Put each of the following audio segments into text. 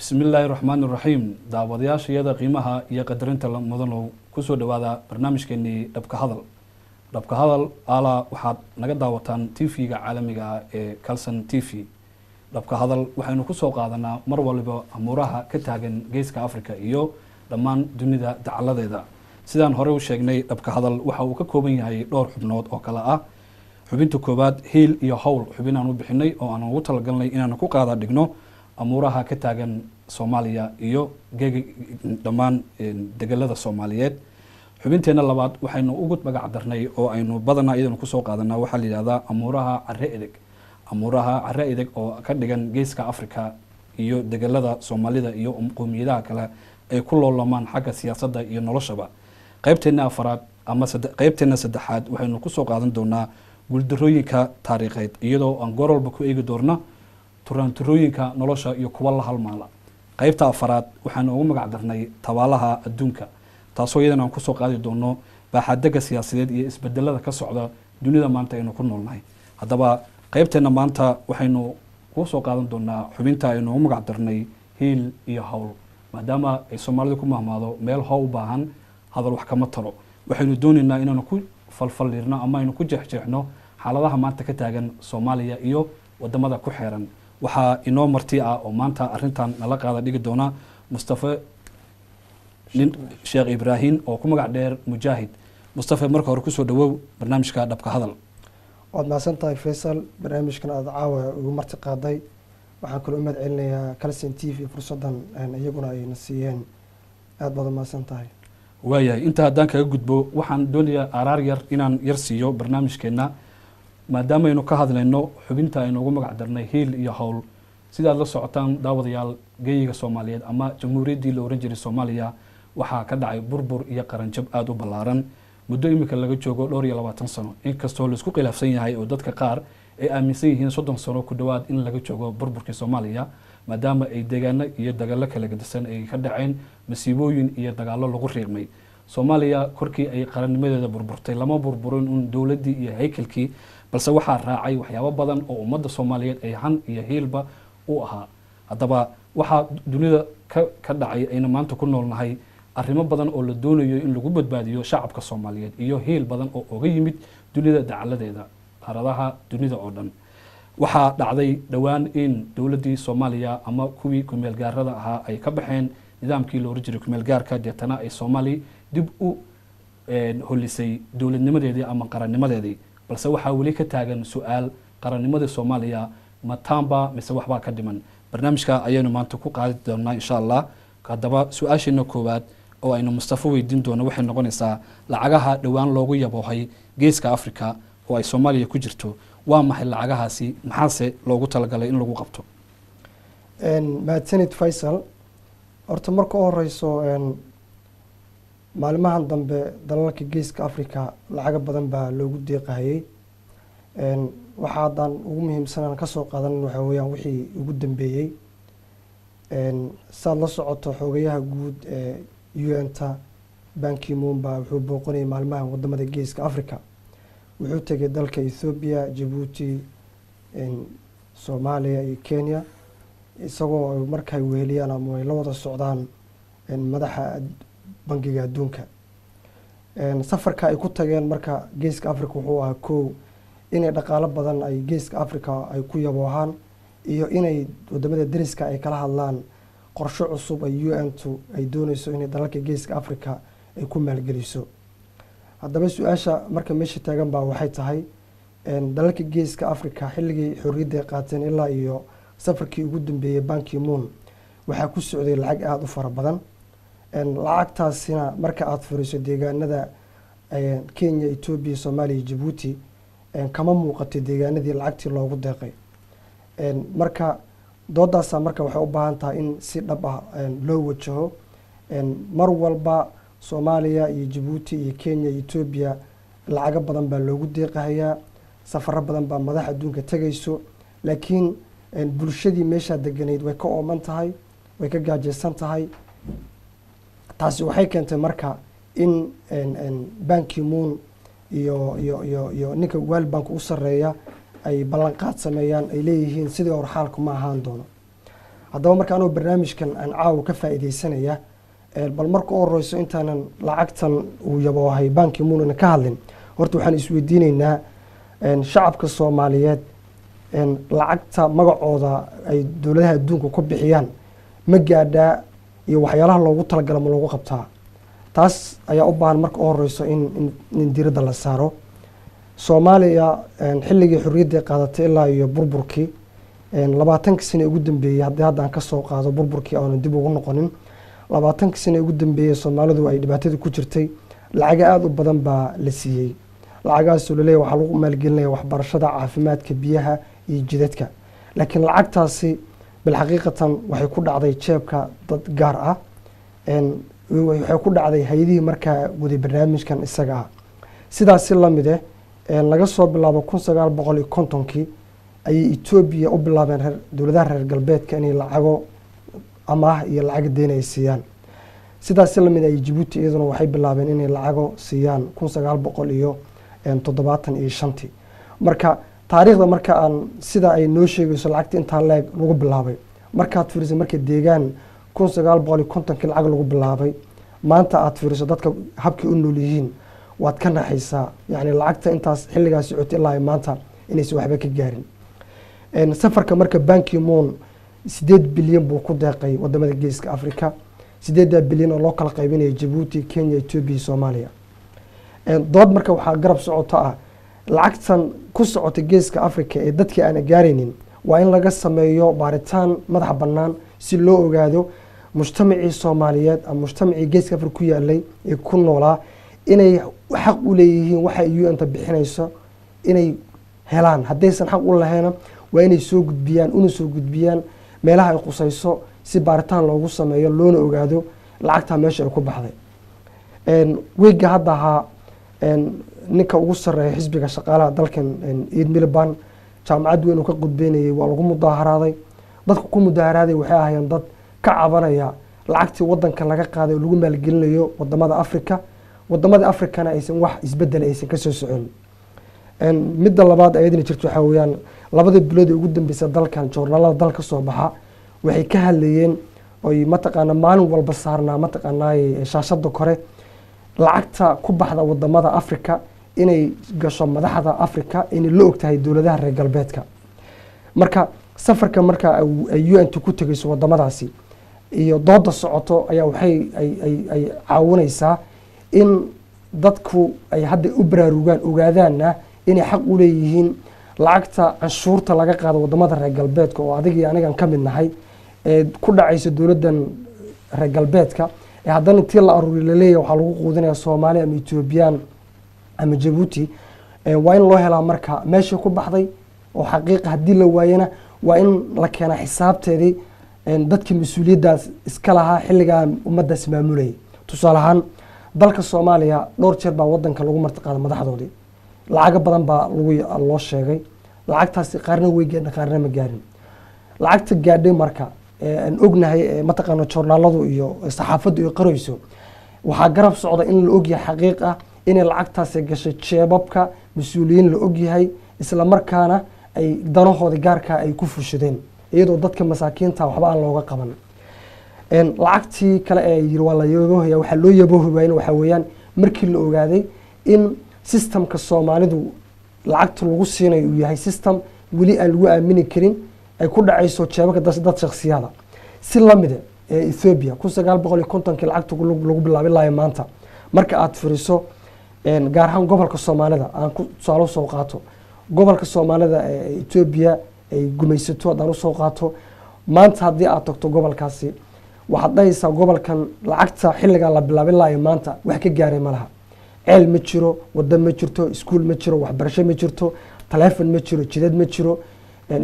bismillaahi raxmaani raxiim daawadayaashayada qiimaha iyo qadarinta mudanow kusoo dhawaada barnaamijkeenii dhabka hadal. dhabka hadal alaa waxaad naga daawataan tv-ga caalamiga ee Kalson TV. dhabka hadal waxaynu kusoo qaadanaa mar waliba amuuraha ka taagan geeska Afrika iyo dhammaan dunida dacaladeeda. sidaan hore u sheegnay, dhabka hadal waxa uu ka kooban yahay dhowr xubnood oo kala ah. xubinta koobaad hiil iyo hawl, xubin aan u bixinay oo aan ugu talagalnay inaan ku qaada dhigno amuuraha ka taagan Soomaaliya iyo dhammaan degalada Soomaaliyeed. xubinteena labaad waxaynu ugu magac darnay oo aynu badanaa iyadana kusoo qaadanaa waxaa la yidhahdaa amuuraha carre edeg. amuuraha carre edeg oo ka dhigan geeska Afrika iyo degalada Soomaalida iyo qowmiyadaha kale ay ku loolamaan xagga siyaasadda iyo noloshaba. qaybteena afaraad ama qaybteena saddexaad waxaynu kusoo qaadan doonaa guuldarooyinka taariikheed, iyadoo aan goor walba ku eegi doona turaanturooyinka nolosha iyo kuwa la halmaala. qaybta afaraad waxaanu ugu magac darnay tabaalaha adduunka, taasoo iyadana aan kusoo qaadi doono baaxadega siyaasadeed iyo isbedelada ka socda dunida maanta aynu ku noolnahay. haddaba qaybteena maanta waxaynu kusoo qaadan doonaa xubinta aynu ugu magac darnay hiil iyo hawl, maadaama ay Soomaalidu ku mahmaado meel hawl u baahan hadal wax kama taro. waxaynu doonaynaa inaanu ku falfalirno ama aynu ku jeexjeexno xaaladaha maanta ka taagan Soomaaliya iyo wadamada ku xeeran. waxaa inoo marti ah oo maanta arintan nala qaada dhigi doona Mustafa Sheekh Ibrahim oo ku magac dheer Mujaahid. Mustafa, marka hore kusoo dhawow barnaamijka dhabka hadal. waad mahadsantahay Faisal, barnaamijkan aad caawa ugu marti qaaday. waxaan kaloo umad celinayaa Kalson TV fursadan iyaguna ayna siiyeen. aad baad mahadsantahay. waayahay, inta haddaan kaga gudbo waxaan doonayaa araar yar inaan yar siiyo barnaamijkeena, maadaama aynu ka hadlayno xubinta aynu ugu magac darnay hiil iyo hawl. sidaad la socotaan daawadayaal, geeyiga Soomaaliyeed ama jamhuuriyaddii la oran jiray Soomaaliya waxaa ka dhacay burbur iyo qaranjab aada u ballaaran muddo imika laga joogo dhowr iyo 20 sano, inkastoo la isku khilaafsan yahay oo dadka qaar ay aaminsan yihiin 30 sano ku dhawaad in laga joogo burburkii Soomaaliya, maadaama ay deegaano iyo dagaalo kala gedisan ay ka dhaceen, masiibooyin iyo dagaalo lagu riiqmay. Soomaaliya korkii ay qarannimadeeda burburtay lama burburin un dowladdii iyo haykalkii, balse waxaa raacay waxyaabo badan oo ummadda Soomaaliyeed ay han iyo hiilba u ahaa. haddaba waxaa dunida ka dhacay ayna maanta ku noolnahay arrimo badan oo la doonayo in lagu badbaadiyo shacabka Soomaaliyeed iyo hiil badan oo uga yimid dunida dacaladeeda, qaaradaha dunida oo dhan. waxaa dhacday dhowaan in dowladdii Soomaaliya ama kuwii kumeel gaarada ahaa ay ka baxeen nidaamkii la oran jiray kumeel gaarka, deetana ay Soomaali dib u holisay dowladnimadeedii ama qarannimadeedii. balse waxaa weli ka taagan su-aal, qarannimadii Soomaaliya ma taamba mise waxbaa ka dhiman. barnaamijka ayaynu maanta ku qaadi doonaa insha Allah. haddaba su-aasheena koowaad oo aynu Mustafa weydiin doono waxay noqonaysaa lacagaha dhowaan loogu yaboohay geeska Afrika oo ay Soomaaliya ku jirto. waa maxay lacagahaasi, maxaase loogu talagalay in lagu qabto? mahadsanid Faisal. horta marka u horeyso maalmahan dambe dalalka geeska Afrika lacaga badan baa loogu deeqahayay. waxaa haddaan ugu muhiimsanaan kasoo qaadan waxaa weeyaan wixii ugu dambeeyey. saad la socoto xogayaha guud ee UN-ta Ban Ki-moon baa wuxuu booqanayay maalmahan wadamada geeska Afrika. wuxuu tegay dalka Ethiopia, Djibouti, Soomaaliya iyo Kenya, isagoo markay weheliyaan ama ay la wada socdaan madaxa bangiga adduunka. safarka ay ku tageen marka geeska Afrika wuxuu ahaa kow inay dhaqaalo badan ay geeska Afrika ay ku yaboohaan, iyo inay wadamada deriska ay kala hadlaan qorshe cusub ay UN-tu ay doonayso inay dalalka geeska Afrika ay ku maalgeliso. haddaba su-aasha marka meesha taagan baa waxay tahay dalalka geeska Afrika xilligii xorriyadda ay qaateen ilaa iyo safarkii ugu dambeeyey Ban Ki-moon waxaa ku socday lacag aada u fara badan. lacagtaasina marka aada furiso deegaanada Kenya, Ethiopia, Soomaaliya, Djibouti kama muuqatay deegaanadii lacagtii loogu deeqay. marka doodaasa marka waxay u baahan tahay in si dhab ah loo wajaho. mar walba Soomaaliya iyo Djibouti iyo Kenya iyo Ethiopia lacago badan baa loogu deeqahayaa, safaro badan baa madax adduunka tagayso, laakiin bulshadii meeshaa deganayd way ka ooman tahay, way ka gaajaysan tahay. taasi waxay keentay marka in Ban Ki-moon iyo ninka World Bank u sareeya ay ballanqaad sameeyaan, ay leeyihiin sidii hor xaalku ma ahaan doono. haddaba marka anuu barnaamijkan aan caawa ka faa'iidaysanaya bal marka u horeyso intaanan lacagtan uu yaboohay Ban Ki-moon ka hadlin horta waxaan isweydiinaynaa shacabka Soomaaliyeed lacagta magacooda ay dowladaha adduunka ku bixiyaan ma gaadhaa iyo waxyaalaha loogu talagalay ma loogu qabtaa taas ayaa u baahan marka u horeyso in diiradda la saaro Soomaaliya xilligii xorriyadda qaadatay ilaa iyo burburkii 20 sano ugu dambeeyay hadda aan ka soo qaado burburkii aan dib ugu noqonin 20 sano ugu dambeeyay Soomaalidu ay dhibaatada ku jirtay lacag aad u badan baa la siiyay lacagaas oo leeyahay waxa lagu maalgelinayaa waxbarashada caafimaadka biyaha iyo jidadka laakiin lacagtaasi bil xaqiiqatan waxay ku dhacday jeebka dad gaar ah waxay ku dhacday hay'adihii markaa waday barnaamijkan isaga ah sidaas la mid ah laga soo bilaabo 1950kii ay Ethiopia u bilaabeen dowladaha reer galbeedka inay lacago amaah iyo lacag deyn ay siiyaan sidaas la mid ah Djibouti iyaduna waxay bilaabeen inay lacago siiyaan 1975 marka taariikhda marka aan sida ay noo sheegayso lacagta inta leeg lagu bilaabay marka aad fiiriso marka deegaan 1950 lacag lagu bilaabay maanta aad fiiriso dadka habkii u nool yihiin waad ka naxaysaa yani lacagta intaas xilligaas socotay ilaa maanta inaysan waxba ka gaarin safarka marka Ban Ki-moon 8 bilyan buu ku deeqay wadamada geeska Afrika 8 bilyan oo loo kala qaybinayo Djibouti Kenya Ethiopia Soomaaliya dood marka waxaa garab socota ah lacagtan ku socota geeska Afrika ee dadkii aan gaaraynin waa in laga sameeyo baaritaan madax bannaan si loo ogaado mujtamacii Soomaaliyeed ama mujtamacii geeska Afrika ku yaalay ee ku noolaa inay xaq u leeyihiin waxa UN ta bixinayso inay helaan haddaysan xaq u lahayn waa inay soo gudbiyaan meelaha ay qusayso si baaritaan loogu sameeyo loona ogaado lacagta meesha ay ku baxday weega hadda ha ninka ugu sareeya xisbiga shaqaalaha dalkan Eid Miliband jaamacad weyn oo ka qudbeynayay waa lagu mudaharaaday dadku ku mudaharaaday waxay ahaayeen dad ka cabanaya lacagtii wadanka laga qaaday oo lagu maalgelinayo wadamada Afrikana aysan wax isbedel aysan ka soo socon midda labaad ayadina jirto waxa weeyaan labada bilood ee ugu dambeysay dalkan joornaalada dalka soo baxa waxay ka hadlayeen oo mataqaana maalin walba saarnaa mataqaana shaashada kore lacagta ku baxda wadamada Afrika inay gasho madaxda Afrika inay la ogtahay dowladaha reer galbeedka marka safarka marka ay UN ku tagayso wadamadaasi iyo dooda socoto ayaa waxay ay caawinaysaa in dadku ay hadda u baraarugaan ogaadaana inay xaq u leeyihiin lacagta canshuurta laga qaado wadamada reer galbeedka oo adiga iyo anigan ka mid nahay ee ku dhacaysa dowladan reer galbeedka ee haddana intii la aruuriyo la leeyahay waxaa lagu quudinayaa Soomaaliya ama Ethiopian ama Djibouti waa in loo helaa marka meesha ku baxday oo xaqiiq haddii la waayana waa in la keenaa xisaabteedii dadkii mas'uuliyaddaas iska lahaa xilligan ummaddaas maamulayay tusaale ahaan dalka Soomaaliya dhowr jeer baa wadanka lagu martiqaaday madaxdoodii lacag badan baa loo sheegay lacagtaasi qaarna way gaadhay qaarna ma gaarin lacagta gaadhay marka aan ognahay mataqaana joornaaladu iyo saxaafaddu ay qarayso waxaa garab socda in la ogyahay xaqiiq ah in lacagtaasi gashay jeebabka mas'uuliyiin la ogyahay isla markaana ay danahooda gaarka ay ku fushadeen iyadoo dadka masaakiinta waxba aan looga qaban lacagtii kale ee yiri waa la yaboohaya waxa loo yaboohayna waxa weeyaan markii la ogaaday in systemka Soomaalidu lacagta lagu siinayo uu yahay system wali aan lagu aamini karin ay ku dhacayso jeebabka dad shakhsiyada si la mid ah Ethiopia 1950 lacagta lagu bilaabay ilaa maanta marka aad firiso gaar ahaan gobolka Soomaalida aan ku soo qaato gobolka Soomaalida ee Ethiopia ay gumaysato hadaan soo qaato maanta haddii aad tagto gobolkaasi waxaad dhahaysaa gobolkan lacagta xilliga la bilaabay ilaa maanta wax ka gaaray malaha ceel ma jiro wada ma jirto iskuul ma jiro waxbarasho ma jirto telefoon ma jiro jidad ma jiro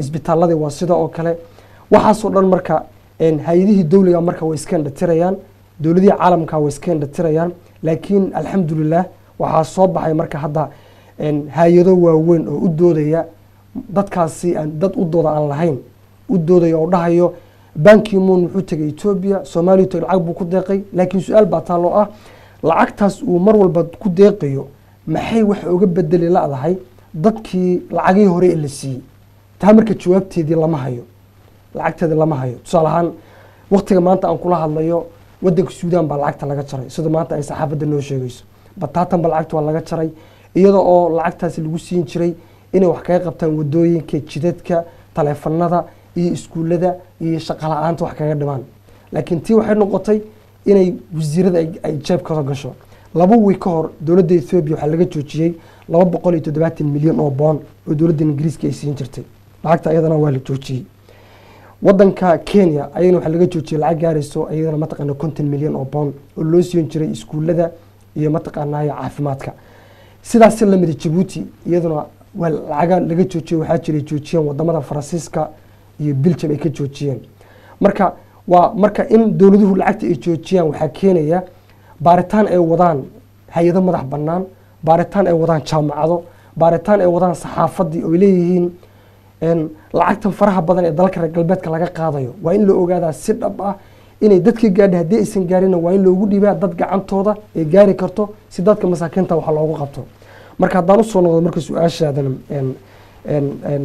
isbitaalada waa sida oo kale waxaas oo dhan marka hay'adihii dawliga marka way iska indhatirayaan dawladihii caalamka way iska indhatirayaan laakiin alxamdulillah waxaa soo baxay marka hadda hay'ado waaweyn oo u doodaya dadkaasi aan dad u dooda aan lahayn u doodaya oo dhahayo Ban Ki-moon wuxuu tagay Ethiopia Soomaaliya lacag buu ku deeqay laakiin su'aal baa taalo ah lacagtaas uu mar walba ku deeqayo maxay wax uga bedeli laadahay dadkii lacagii hore la siiyay taa marka jawaabteedii lama hayo lacagteeda lama hayo. Tusaale ahaan waqtiga maanta aan kula hadlayo wadanka Suudaan baa lacagta laga jaray sida maanta ay saxaafadda noo sheegayso. Bataatan baa lacagta waa laga jaray iyadoo oo lacagtaasi lagu siin jiray inay wax kaga qabtaan wadooyinka, jidadka, taleefanada iyo iskuulada iyo shaqo la'aanta wax kaga dhimaan. Laakiin tii waxay noqotay inay wasiirada ay jeebkooda gasho. 2 wiig ka hor dowladda Ethiopia waxaa laga joojiyay 270 milyan oo pound oo dowladda Ingiriiska ay siin jirtay. Lacagta iyadana waa la joojiyay. Wadanka Kenya ayagana waxaa laga joojiyay lacag gaarayso iyadana mataqaana 50 milyan oo pound oo loo siin jiray iskuulada iyo mataqaana caafimaadka. Sidaas la mid Djibouti iyadana waa lacag laga joojiyay waxaa jiray joojiyeen wadamada Faransiiska iyo Belgium ay ka joojiyeen. Marka in dowladuhu lacagta ay joojiyaan waxaa keenaya baaritaan ay wadaan hay'ado madax bannaan, baaritaan ay wadaan jaamacado, baaritaan ay wadaan saxaafadii oo leeyihiin lacagtan faraha badan ee dalka reer galbeedka laga qaadayo waa in la ogaadaa si dhab ah inay dadka gaadhay haddii aysan gaarina waa in loogu dhiibaa dad gacantooda ay gaari karto si dadka masaakiinta wax loogu qabto. Marka haddaan usoo noqdo marka su-aashaadan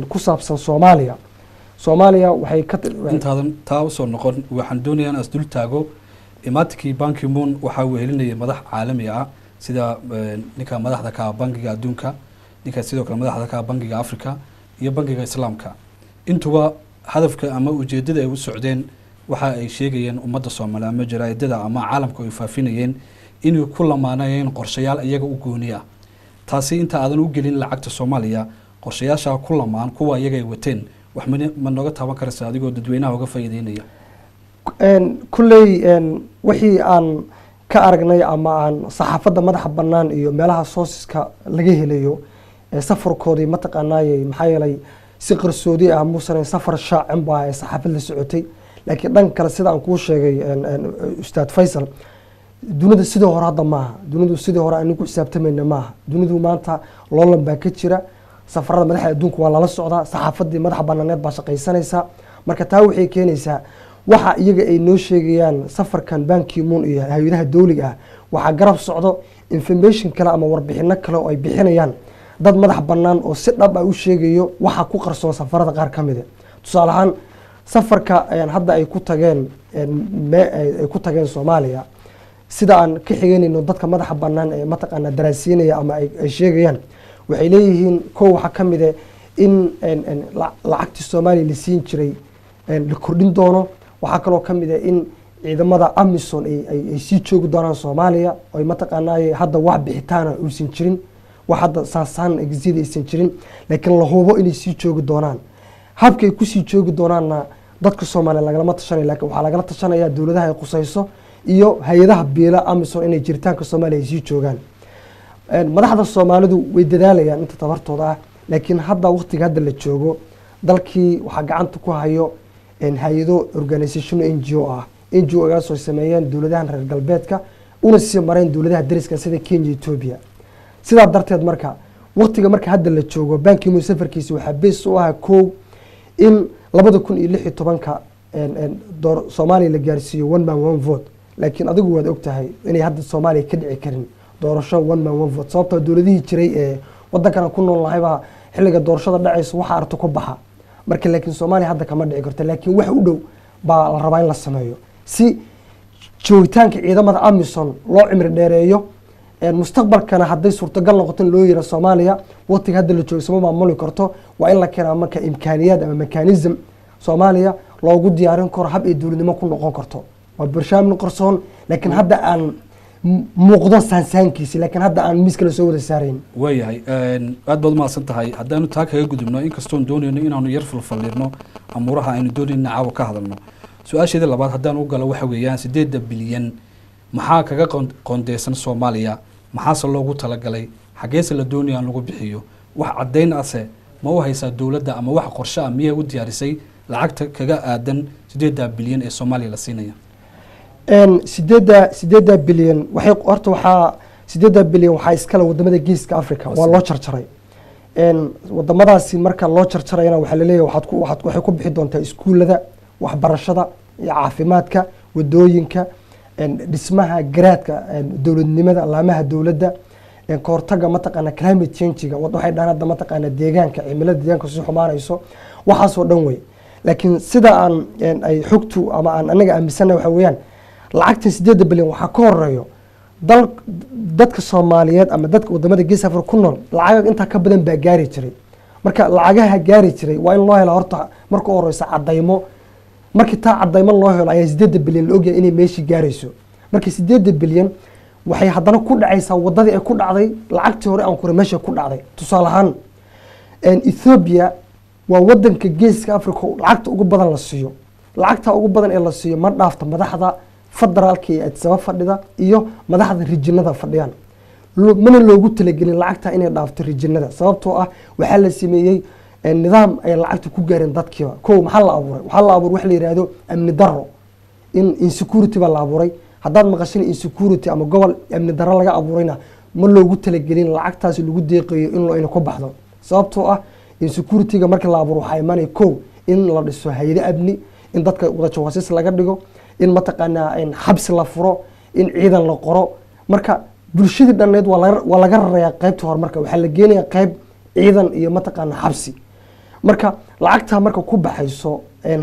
ku saabsan Soomaaliya waxay intaadan taa usoo noqon waxaan doonayaa in isdul taago imaatikii Ban Ki-moon waxaa uu helinayay madax caalami ah sida ninka madaxda ka bangiga adduunka, ninka sidoo kale madaxda ka bangiga Afrika iyo bangiga Islaamka. Intuba hadafka ama ujeedada ay u socdeen waxa ay sheegayeen ummadda Soomaaliyeed ama jaraa'idada ama caalamka ay faafinayeen inay ku lamaanayeen qorshayaal iyaga u gooni ah. Taasi inta aadan u gelin lacagta Soomaaliya qorshayaasha ku lamaan kuwa iyaga ay wateen wax ma nooga taaban karaysaa adigoo dadweynaha uga faa'iideynaya? Kulley wixii aan ka aragnay ama aan saxaafadda madaxa bannaan iyo meelaha soosiska laga helayo safarkoodii mataqaanaayay maxaa yeelay si qarsoodi ah muusan safar shaacin baa ay saxaafad la socotay. Laakiin dhan kale sida aan kuu sheegay Ustaad Faysal, dunida sidii hore hadda maaha. Dunidu sidii hore aan ku xisaabtamayna maaha. Dunidu maanta loolan baa ka jira, safarada madaxa adduunka waa lala socdaa, saxaafaddii madaxa bannaaneed baa shaqaysanaysa. Marka taa waxay keenaysaa waxa iyaga ay noo sheegayaan safarkan Ban Ki-moon iyo hay'adaha dawliga ah waxaa garab socdo information kale ama warbixino kale oo ay bixinayaan dad madax bannaan oo si dhab ah u sheegayo waxa ku qarsoon safarada qaar ka mid ah. Tusaale ahaan safarka hadda ay ku tageen Soomaaliya sida aan ka xigeynayno dadka madaxa bannaan ee mataqaana daraasiinaya ama ay sheegayaan waxay leeyihiin koow waxa ka mid ah in lacagtii Soomaaliya la siin jiray la kordhin doono. waxaa kaloo ka mid ah in ciidamada AMISOM ay sii joogi doonaan Soomaaliya oo ay mataqaana hadda wax bixitaana uusan jirin, wax hadda saasaan exit aysan jirin, laakiin la hubo inay sii joogi doonaan. habkay ku sii joogi doonaanna dadka Soomaaliya lagalama tashanayo, laakiin waxaa lagala tashanayaa dowladaha ay qusayso iyo hay'adaha biila AMISOM inay jiritaanka Soomaaliya ay sii joogaan. madaxda Soomaalidu way dadaalayaan inta tabartooda ah, laakiin hadda waqtiga hadda la joogo dalkii waxaa gacanta ku hayo hay'ado organisation NGO ah. NGO-gaas oo sameeyeen dowladaha reer galbeedka una sii mareen dowladaha dariska sida Kenya, Ethiopia. sidaa darteed marka waqtiga marka hadda la joogo Ban Ki-moon safarkiisa waxaa base u ah koow in 2016 Soomaaliya la gaarsiiyo 1 man 1 vote. laakiin adigu waad ogtahay inay hadda Soomaaliya ka dhici karin doorasho 1 man 1 vote sababtoo dowladihii jiray ee wadankan ku nool lahay baa xilliga doorashada dhacaysa waxa arto ku baxa. marka laakiin Soomaaliya hadda kama dhici karto, laakiin wax u dhow baa la rabaa in la sameeyo si joogitaanka ciidamada AMISOM loo cimri dheereeyo. mustaqbalkana hadday suurtagal noqoto in loo yiro Soomaaliya waqtiga hadda la joogo sama maamuli karto waa in la keenaa marka imkaaniyad ama mechanism Soomaaliya loogu diyaarin karo hab ay dowladnimo ku noqon karto. waa barnaamij qarsoon laakiin hadda aan muuqdo saansaankiisa, laakiin hadda aan miis kale soo wada saarayn. waayahay aad baad umahadsan tahay. haddaanu taa kaga gudubno inkastoon doonayno inaanu yar falfalirno amuuraha aynu doonayno caawa ka hadalno. su-aasheeda labaad haddaan u galo waxa weeyaan 8 bilyan maxaa kaga qoondeysan Soomaaliya, maxaase loogu talagalay, xageese la doonaya in lagu bixiyo, wax caddayn ase ma u haysaa dowladda ama wax qorshe ah miyay u diyaarisay lacagta kaga aadan 8 bilyan ee Soomaaliya la siinaya? 8 bilyan waxay horta waxaa 8 bilyan waxaa iskala wadamada Geeska Afrika waa loo jarjaray. wadamadaasi marka loo jarjarayna waxaa la leeyahay waxay ku bixi doontaa iskuulada, waxbarashada iyo caafimaadka, wadooyinka, dhismaha garaadka dowladnimada, laamaha dowladda, ka hortagga mataqaana climate change-ga waxay dhahaan hadda mataqaana deegaanka cimilada deegaanka soo xumaanayso waxaasoo dhan way. laakiin sida aan ay xogtu ama aan anaga aaminsana waxa weeyaan lacagtan 8 bilyan waxaa ka horeeyo dadka Soomaaliyeed ama dadka wadamada Gees Afrika ku nool lacag inta ka badan baa gaari jiray marka lacagaha gaari jiray waa in loo helo horta marka horeysa cadaymo markii taa cadaymo loo helo ayaa 8 bilyan la ogyahay inay meeshii gaarayso markii 8 bilyan waxay haddana ku dhacaysaa wadadii ay ku dhacday lacagtii hore aan kure meesha ku dhacday tusaale ahaan Ethiopia waa wadanka Geeska Afrika lacagta ugu badan la siiyo lacagta ugu badan ee la siiyo ma dhaafto madaxda federaalka ee sabab fadhida iyo madaxda rijinada fadhiyaan mana loogu talagelin lacagta inay dhaafto rijinada sababtoo ah waxa la sameeyay nidaam ay lacagta ku gaareen dadkiiba koow maxaa la abuuray wax la yiraahdo amni darro in insecurity baa la abuuray haddaad maqashin insecurity ama gobol amni darro laga abuurayna ma loogu talagelin lacagtaas lagu deeqayo in loo ku baxdo sababtoo ah insecurity-ga marka la abuuro waxaa imanaya koow in la dhiso hay'ado amni in dadka wada jawaasis laga dhigo in mataqaanaa in xabsi la furo in ciidan la qoro marka bulshadii dhanneed waa laga rarayaa qaybta horumarka waxaa la geenayaa qayb ciidan iyo mataqaanaa xabsi marka lacagtaa marka ku baxayso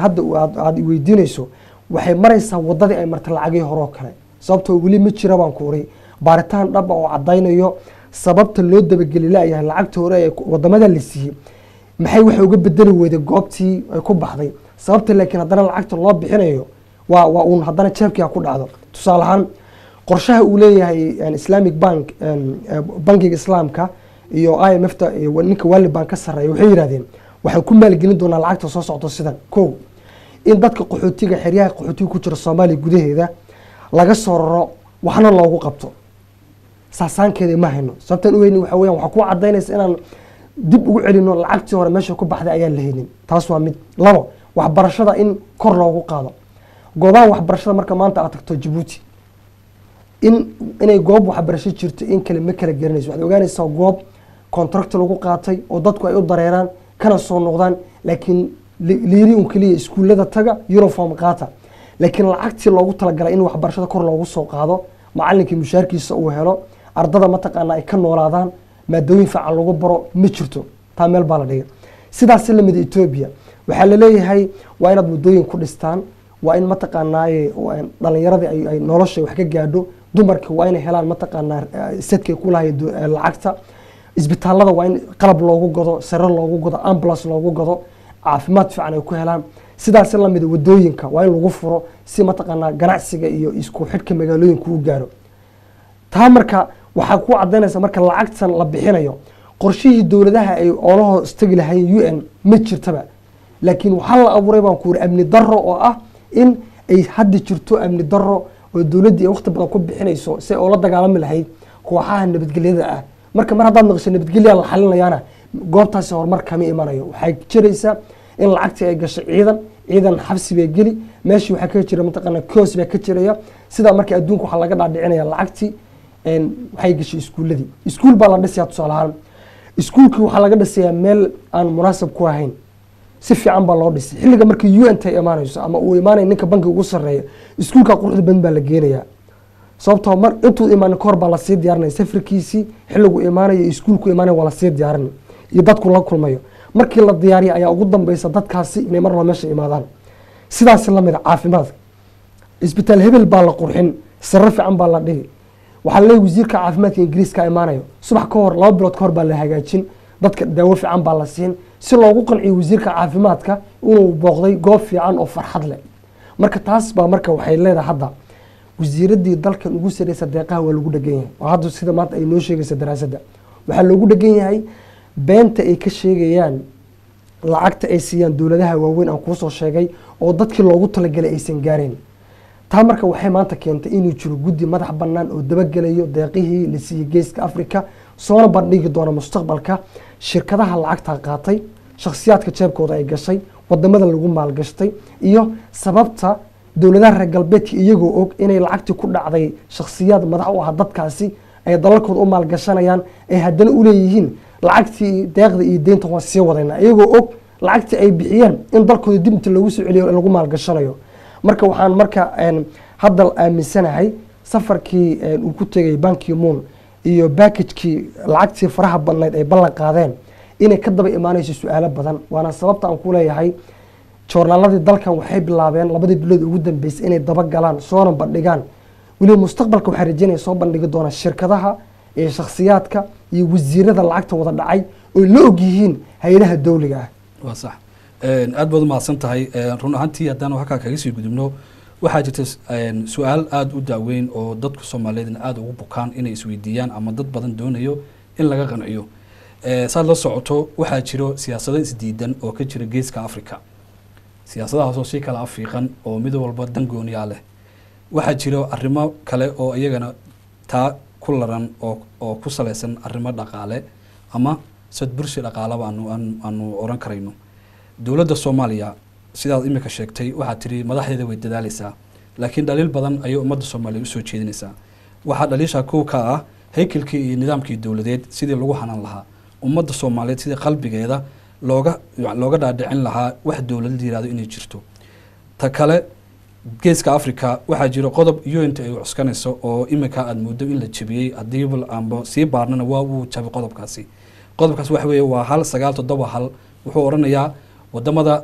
hadda aad weydiinayso waxay maraysaa wadadii ay martay lacagii hore oo kale sababtoo weli ma jira baan ku oray baaritaan dhab oo cadaynayo sababta loo dabageli laayahay lacagta hore ee wadamada la siiyey maxay wax uga bedeli weyday goobtii ay ku baxday sababta laakiin haddana lacagta loo bixinayo waa uun haddana jeebkiga ku dhacdo tusaale ahaan qorshaha uu leeyahay Islamic Bank bankiga islaamka iyo IMF-ta iyo ninka World Bank ka sareeyo waxay yiraahdeen waxaan ku maalgelin doonaa lacagta soo socdo sidan koow in dadka qaxootiga xeryaha qaxootiga ku jira Soomaaliya gudaheeda laga soo raro waxna loogu qabto saasaankeeda ma hayno sababtan u weyn waxa weeyaan waxa ku cadeynaysa inaan dib ugu celino lacagtii hore meesha ku baxday ayaan la helin taas waa mid labo waxbarashada in kor loogu qaado goobaha waxbarashada marka maanta aad tagto Djibouti inay goob waxbarasho jirto in kale ma kala garanayso waxaad ogaanaysaa goob contract lagu qaatay oo dadku ay u dareeraan kana soo noqdaan laakiin liiri un kaliya iskuulada taga uniform qaata laakiin lacagtii loogu talagalay in waxbarashada kor loogu soo qaado macallinkii mushaarkiisa uu helo ardada mataqaana ay ka noolaadaan maadooyin fiican lagu baro ma jirto taa meel baa la dhigay sidaas la mid Ethiopia waxa la leeyahay waa inaad wadooyin ku dhistaan waa in mataqaanaa dhalinyarada ay nolosha wax ka gaadho dumarka waa inay helaan mataqaanaa sadkay ku lahayd lacagta isbitaalada waa in qalab loogu gado sare loogu gado ambulance loogu gado caafimaad fiican ay ku helaan sidaas la mid wadooyinka waa in lagu furo si mataqaanaa ganacsiga iyo isku xidhka magaalooyinka uu gaaro taa marka waxa ku cadeynaysa marka lacagtan la bixinayo qorshihii dawladaha ay oolaho istagi lahayn UN ma jirtaba laakiin waxa la abuuray baan ku amni darro oo ah in ay hadda jirto amni darro oo dawladda ay waqti badan ku bixinayso si ay la dagaalami lahayd kooxaha nabadgelyada ah marka mar haddaad maqasho nabadgelyo la xalinayaana goobtaasi horumar kama imanayo waxay jiraysaa in lacagtii ay gashay ciidan xabsi bay geli meeshii waxa ka jira mataqaanaa koos baa ka jiraya sida marka adduunka waxa laga dhaadhicinaya lacagtii waxay gashay iskuul baa la dhisayaa tusaale ahaan iskuulkii waxaa laga dhisayaa meel aan munaasab ku ahayn si fiican baa loo dhisay xilliga markii UN ta imaanayso ama uu imaanay ninka bankiga ugu sareeyo iskuulka quruxda badan baa la geenayaa sababtoo mar intuu imaan kor baa la sii diyaarinay safarkiisii xilligu imaanayo iskuulku imaanay waa la sii diyaarinay iyo dadku la kulmayo markii la diyaariyo ayaa ugu dambaysa dadkaasi inay mar meesha imaadaan sidaas la mid caafimaadka isbitaal hebel baa la qurxin sare fiican baa la dhigi waxaa leeyahay wasiirka caafimaadka Ingiriiska imaanayo subax ka hor 2 bilood ka hor baa la hagaajin dadka daawo fiican baa la siin si loogu qanciyo wasiirka caafimaadka inuu booqday goob fiican oo farxad leh marka taas baa marka waxay leedahay hadda wasiiradii dalkan ugu sareysa deeqaha waa lagu dhagan yahay oo hadda sida maanta ay noo sheegaysa daraasadda waxaa loogu dhagan yahay beenta ay ka sheegayaan lacagta ay siiyaan dawladaha waaweyn aan kuusoo sheegay oo dadkii loogu talagalay aysan gaareen taa marka waxay maanta keentay inuu jiro guddi madax bannaan oo dabagelayo deeqihii la siiyey Geeska Afrika soona bandhigi doona mustaqbalka shirkadaha lacagta qaatay shakhsiyaadka jeebkooda ay gashay wadamada lagu maalgashtay iyo sababta dawladaha reer galbeedka iyagoo og inay lacagtii ku dhacday shakhsiyaad madax u ah dadkaasi ay dalalkooda u maalgashanayaan ay haddana u leeyihiin lacagtii deeqda iyo deynta waa sii wadayna iyagoo og lacagtii ay bixiyeen in dalkooda dib inta lagu soo celiyo lagu maalgashanayo marka waxaan marka hadda aaminsanahay safarkii uu ku tagay Ban Ki-moon iyo package-kii lacagtii faraha badnayd ay ballan qaadeen inay ka daba imaanayso su'aalo badan waana sababta aan ku leeyahay joornaaladii dalkan waxay bilaabeen labadii bilood ugu dambeysay inay dabagalaan soona bandhigaan weliba mustaqbalka waxaa rajeynaya soo bandhigi doona shirkadaha iyo shakhsiyaadka iyo wasiirada lacagta wada dhacay oo la og yihiin hay-adaha dowliga ah. waa sax aad baad umahadsan tahay run ahaantii haddaan halkaa kaga sii gudubno waxaa jirta su-aal aada u daaweyn oo dadku soomaaliyeedna aada ugu bukaan inay isweydiiyaan ama dad badan doonayo in laga qanciyo saad la socoto waxaa jiro siyaasado isdiidan oo ka jira geeska africa siyaasadahaasoo si kala afiiqan oo mid walba dan gooniyaa leh waxaa jiro arrimo kale oo iyagana taa ku laran oo ku salaysan arrimo dhaqaale ama sadbursi dhaqaalaba aanu oran karayno dowladda soomaaliya sidaad imika sheegtay waxaad tiri madaxdeeda way dadaaleysaa laakiin dhaliil badan ayay ummadda soomaaliya usoo jeedinaysaa waxaa dhaliisha kow ka ah haykelkii iyo nidaamkii dowladeed sidii lagu hanan lahaa ummadda soomaaliyeed sidii qalbigeeda looga dhaadhicin lahaa wax dowlad yirahdo inay jirto ta kale geeska africa waxaa jiro qodob unta ay cuskanayso oo imika aad muddo in la jabiyey haddii aanba sii baarnana waa uu jabay qodobkaasi waxa weeye waa 1971 wuxuu oranayaa wadamada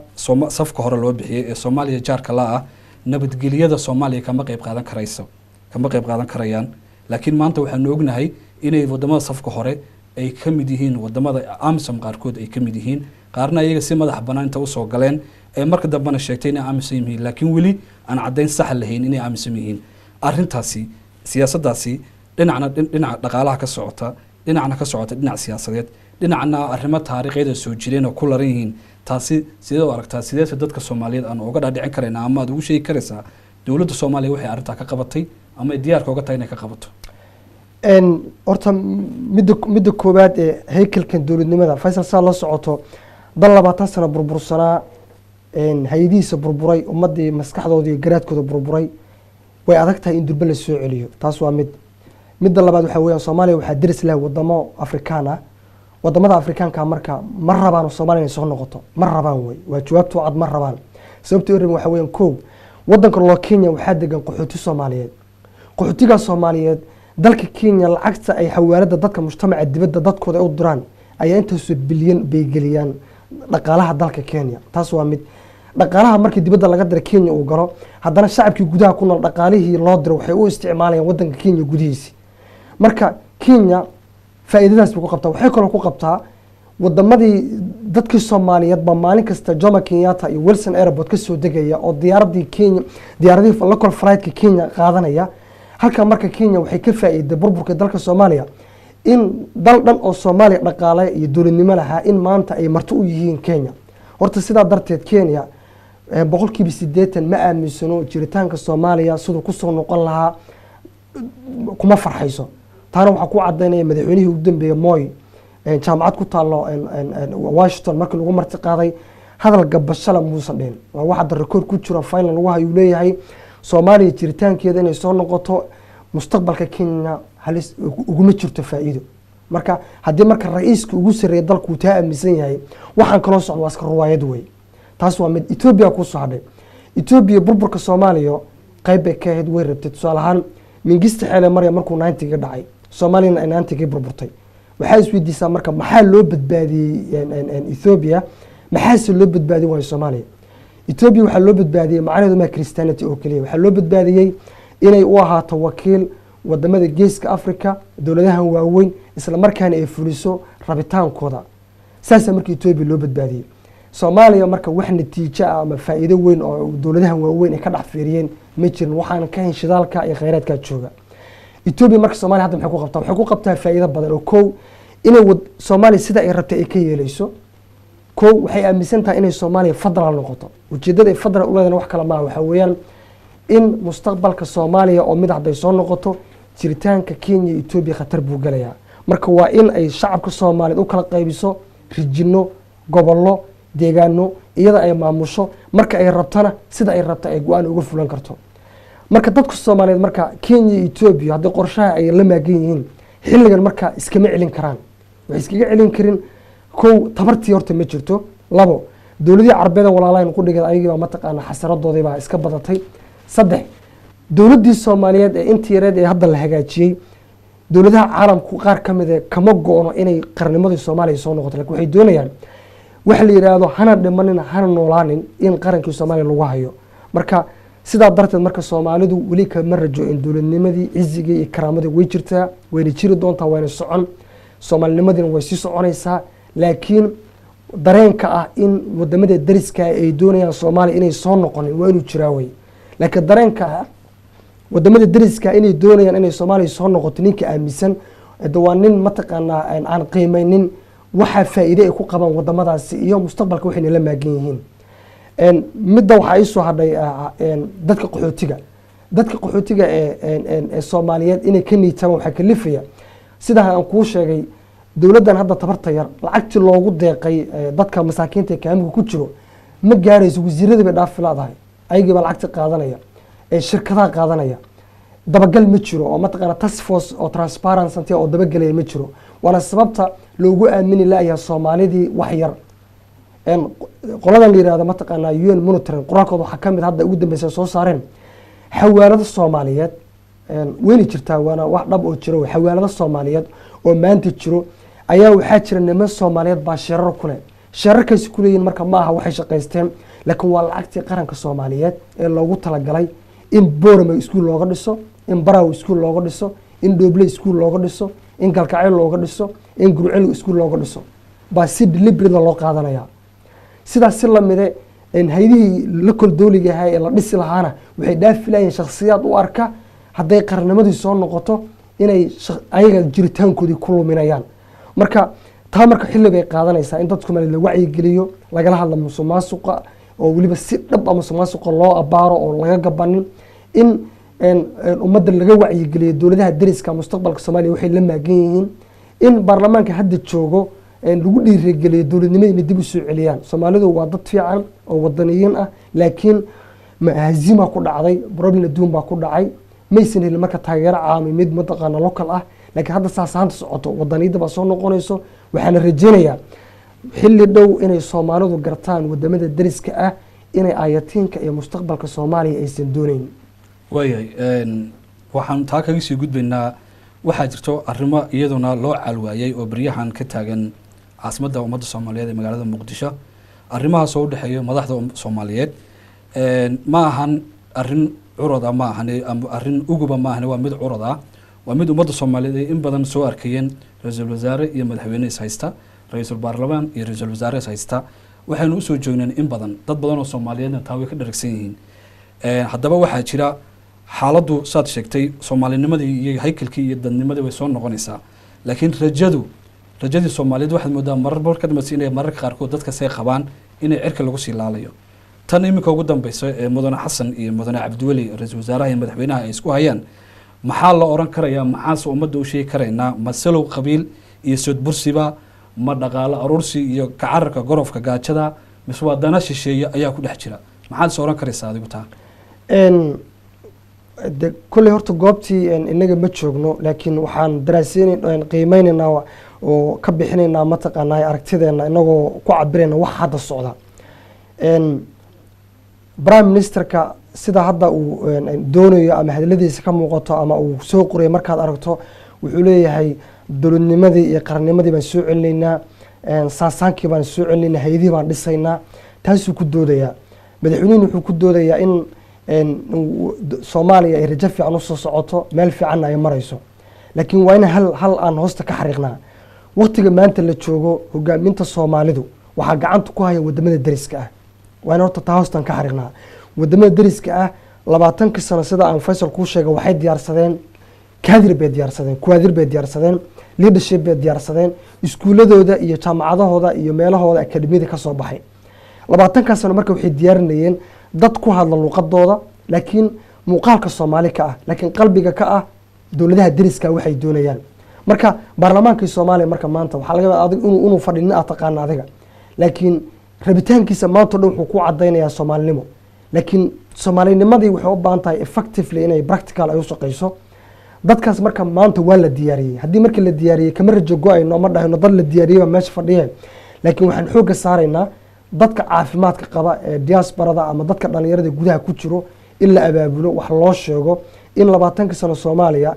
safka hore loo bixiyay ee Soomaaliya jaarka la ah nabadgelyada Soomaaliya kama qayb qaadan karayaan laakiin maanta waxaan ognahay inay wadamada safka hore ay kamid yihiin wadamada AMISOM qaarkood ay kamid yihiin qaarna iyaga si madax banaan inta u soo galeen ee marka dambana sheegtay inay AMISOM yihiin laakiin wali aan cadeyn sax lahayn inay AMISOM yihiin arintaasi siyaasadaasi dhinaca dhaqaalaha ka socota dhinac siyaasadeed dhinacna arrimo taariikheed soo jireen oo ku laran yihiin taasi sidoo aragtaa sidee dadka Soomaaliyeed aan uga dhaadhicin karayna ama aad ugu sheegi karaysaa dowladda Soomaaliya waxay arinta ka qabatay ama diyaarka uga tahay inay ka qabato horta midda koobaad ee haykalkan dowladnimada Faisal saa la socoto dal 20 sano burbursanaa hay'adihiisa burburay ummadii maskaxdooda iyo garaadkooda burburay way adag tahay in durba la soo celiyo taas waa midda labaad waxa weeyaan Soomaaliya waxaa diris leh wadamo Afrikaan ah wadamada Afrikaanka marka ma rabaan Soomaaliya soo noqoto ma rabaan way waa jawaabtu cad ma rabaan sababtoo ah waxa weeyaan koow wadanka loo Kenya waxaa degan qaxooti Soomaaliyeed qaxootiga Soomaaliyeed dalka Kenya lacagta ay xawaalada dadka mujtamaca dibadda dadkooda u diraan ayaa intaas bilyan bay geliyaan dhaqaalaha dalka Kenya taas waa mid dhaqaalaha markii dibadda laga diray Kenya uu galo haddana shacabkii gudaha ku nool dhaqaalihii loo diray waxay u isticmaalayaan wadanka Kenya gudihiisa marka Kenya faa'iidadaas ku qabtaa waxay kale ku qabtaa wadamadii dadkii Soomaaliyeed ba maalin kasta Jomo Kenyatta iyo Wilson Airport ka soo degaya oo diyaaradii local flight Kenya qaadanaya halka marka Kenya waxay ka faa'iiday burburka dalka Soomaaliya in dal dhan oo Soomaaliya dhaqaale iyo dowladnimo lahaa in maanta ay marti u yihiin Kenya horta sidaa darteed Kenya boqolkiiba 80 ma aaminsano jiritaanka Soomaaliya sidoo ku soo noqon lahaa kuma farxayso taana waxa ku cadeynaya madaxweynihii ugu dambeeyay Moi jaamacad ku taalo Washington markii lagu marti qaaday hadal gabashala muusan dheen waa waxa record ku jira final lagu hayo leeyahay Soomaaliya jiritaankeeda inay soo noqoto mustaqbalka Kenya halis ugu ma jirto faa'iido marka haddii marka ra'iiska ugu sareeyay dalku taa aaminsan yahay waxaan kala socdo waa iska ruwaayad way taas waa mid Ethiopia ku soo hadhay Ethiopia burburka Soomaaliya qayb ka ahayd way rabtay tusaalahan Mengistu Haile Mariam markuu 90 dhacay Soomaaliya ay 90 burburtay waxay isweydiisay marka maxaa loo badbaadiyay Ethiopia maxaa loo badbaadiyay waa Soomaaliya Ethiopia waxaa loo badbaadiyay macnaheedu ma Christianity oo kaliya waxaa loo badbaadiyay inay u ahaato wakiil wadamada geeska Afrika dawladaha waaweyn isla markaana ay fuliso rabitaankooda saas markii Ethiopia loo badbaadiyay Soomaaliya marka wax natiijo ama faa'iido weyn oo dawladaha waaweyn ay ka dhax fiiriyeen ma jirin waxaan ka hin shidaalka iyo kheyraadka jooga Ethiopia marka Soomaaliya hadda waxay ku qabtaa faa'iido badan oo koow inay Soomaaliya sida ay rabtay ay ka yeelayso koow waxay aaminsan tahay inay Soomaaliya federal noqoto ujeedada ay federal u leedahay wax kale ma waxa weeyaan in mustaqbalka Soomaaliya oo mid haday soo noqoto jiritaanka Kenya iyo Ethiopia khatar buu galayaa marka waa in ay shacabka Soomaaliyeed u kala qaybiso rijino gobollo deegaano iyada ay maamusho marka ay rabtana sida ay rabta ay go'aan uga fulan karto marka dadka Soomaaliyeed marka Kenya iyo Ethiopia hadii qorshaha ay la maagan yihiin xilligan marka iskama celin karaan way iskaga celin karin koow tabartii horta ma jirto labo dawladii Carbeed walaalayn ku dhigay ayaga ma taqaan xasaradoodii baa iska badatay saddex dawladii Soomaaliyeed ee intii yareed ee hadda la hagaajiyay dawladaha caalamku qaar kamid ah kama go'no inay qarnimadii Soomaaliya soo noqoto laakiin waxay doonayaan waxa la yiraahdo hana dhimanin hana noolaanin in qarankii Soomaaliya lagu hayo marka sidaa darteed marka Soomaalidu wali kama rajo in dowladnimadii cizigii iyo karaamadii way jirtaa way jiri doontaa wayna socon Soomaalinimadina way sii soconaysaa laakiin dareenka ah in wadamada dariska ay doonayaan Soomaaliya inay soo noqonin waa inuu jiraa way laakiin dareenka wadamada dariska inay doonayaan inay Soomaaliya soo noqoto ninka aaminsan dawaanin mataqaana aan qiimaynin waxa faa'iido ay ku qabaan wadamadaasi iyo mustaqbalka waxay la maagan yihiin midda waxa ay soo hadhay dadka qaxootiga ee Soomaaliyeed inay ka niitaan waxa kalifaya sida aan ku sheegay dawladdan hadda tabarta yar lacagtii loogu deeqay dadka masaakiinta kaamka ku jiro ma gaarayso wasiirada bay dhaafilaadahay ayaga lacagta qaadanaya shirkadaha qaadanaya dabagal ma jiro oo mataqaana task force oo transparency oo dabagalay ma jiro wala sababta loogu aamini laayahay Soomaalidii wax yar qoladan la yiraahdo mataqaana UN monitoring qoraalkooda waxa kamid hadda ugu dambeysay soo saareen xawaalada Soomaaliyeed weyn jirtaa waana wax dhab oo jiro xawaalada Soomaaliyeed oo maanta jiro ayaa waxa jira niman Soomaaliyeed baa shirar ku leh shirarkaas ku leeyihiin marka ma aha waxay shaqaysteen laakiin waa lacagtii qaranka Soomaaliyeed ee loogu talagalay in Boorama iskuul looga dhiso in Baraw iskuul looga dhiso in Dooble iskuul looga dhiso in Galkacyo looga dhiso in Gurceel iskuul looga dhiso baa si deliberate loo qaadanaya sidaas si lamide in haydii la kol dawliga ah ee la dhisi lahaana waxay dhaafilayeen shakhsiyaad u arka haday qarnimadii soo noqoto inay ayaga jiritaankoodii ku luminayaan marka taa marka xilli bay qaadanaysaa in dadku meel la wacyi geliyo lagala hadlo musuqmaasuqa oo waliba si dhab ah musuqmaasuqa loo abaaro oo laga gabanin in ummadda laga wacyi geliyo dawladaha dariska mustaqbalka Soomaaliya waxay la maagan yihiin in baarlamaanka hadda joogo lagu dhiirigeliyo dawladnimada dib u soo celiyaan Soomaalidu waa dad fiican oo wadaniyiin ah laakiin maazima ku dhacday problem adduun baa ku dhacay maysan helin marka taageero caami mid mataqaana local ah laakiin hadda saasaanta socoto wadaniyada ba soo noqonayso waxaan rajaynayaa xilli dhow inay Soomaalidu gartaan wadamada dariska ah inay ayatiinka iyo mustaqbalka Soomaaliya aysan doonayn waayay waxaan taa kaga sii gudbaynaa waxaa jirto arrimo iyaduna loo calwaayay oo bariyahan ka taagan caasimada ummadda Soomaaliyeed ee magaalada Muqdisho arrimaha soo dhaxeeyo madaxda Soomaaliyeed ma ahan arrin curada ma ahan arrin uguba ma ahan waa mid curada waa mid ummadda Soomaaliyeed in badan soo arkayeen ra'iisul wasaare iyo madaxweyne is haysta ra'iisul baarlamaan iyo ra'iisul wasaare is haysta waxaynu u soo joogneen in badan dad badan oo Soomaaliyeedna taa way ka dharagsan yihiin haddaba waxaa jira xaaladdu saad sheegtay Soomaalinimadii iyo haykalkii iyo dadnimadii way soo noqonaysaa laakiin rajadii Soomaaliyeed waxaad moodaa marar ka dambeysay inay mararka qaarkood dadka say qabaan inay cirka lagu sii laalayo tan iminka ugu dambeysay ee mudane Xasan iyo mudane Cabdiweli ra'iisul wasaaraha iyo madaxweynaha ay isku hayaan maxaa la oran karayaa maxaa ummadda u sheegi karaynaa masalow qabiil iyo sod bursiba ma dhaqaale aruursi iyo kacarka gorofka gaajada miswaadana shisheeye ayaa ku dhex jira maxaad soo oran karaysaa adigu taa كل هرت قابتي إننا متشوجنو لكن وحن دراسين قيميننا وكبحنا منطقة أركتدنا إنه كعبرنا واحد الصعدة برايم مينستر كسيدا هذا ودونه أما هذا الذي سكان مقاطع أما وسوق ري مركز أركته وحوليه هاي دول النمذي يقرن النمذي بنسوق لنا ساسانكي بنسوق لنا هيدي بندسينا تاسو كدوديا مدحونين وكدوديا إن Soomaaliya ay rajo fiican u soo socoto meel fiican ay marayso laakiin waa in hal aan hoosta ka xariiqnaa waqtiga maanta la joogo hogaaminta Soomaalidu waxa gacanta ku haya wadamada dariska ah waa in horta taa hoostan ka xariiqnaa wadamada dariska ah 20 sano sida aan Faysal ku sheegay waxay diyaarsadeen kaadir bay diyaarsadeen leadership bay diyaarsadeen iskuuladooda iyo jaamacadahooda iyo meelahooda akademiyada ka soo baxay 20 sano marka waxay diyaarinayeen dad ku hadla luqadooda laakiin muuqaalka Soomaali ka ah laakiin qalbiga ka ah dawladaha dariska waxay doonayaan marka baarlamaanka Soomaaliya marka maanta waxa laga yaabaa inuu fadhiin taqaan adiga laakiin rabitaankiisa maanta dhow wuxuu ku cadeynayaa Soomaalinimo laakiin Soomaalinimadii waxay u baahan tahay effectively inay practical ay u shaqeyso dadkaas marka maanta waa la diyaariyay haddii markii la diyaariyay kama rajo go'ayno ma dhahayno dad la diyaariyay meesha fadhiyeen laakiin waxaan xoogga saaraynaa dadka caafimaadka qaba ee diasporada ama dadka dhalinyarada gudaha ku jiro in la abaabulo wax loo sheego in 20 sano Soomaaliya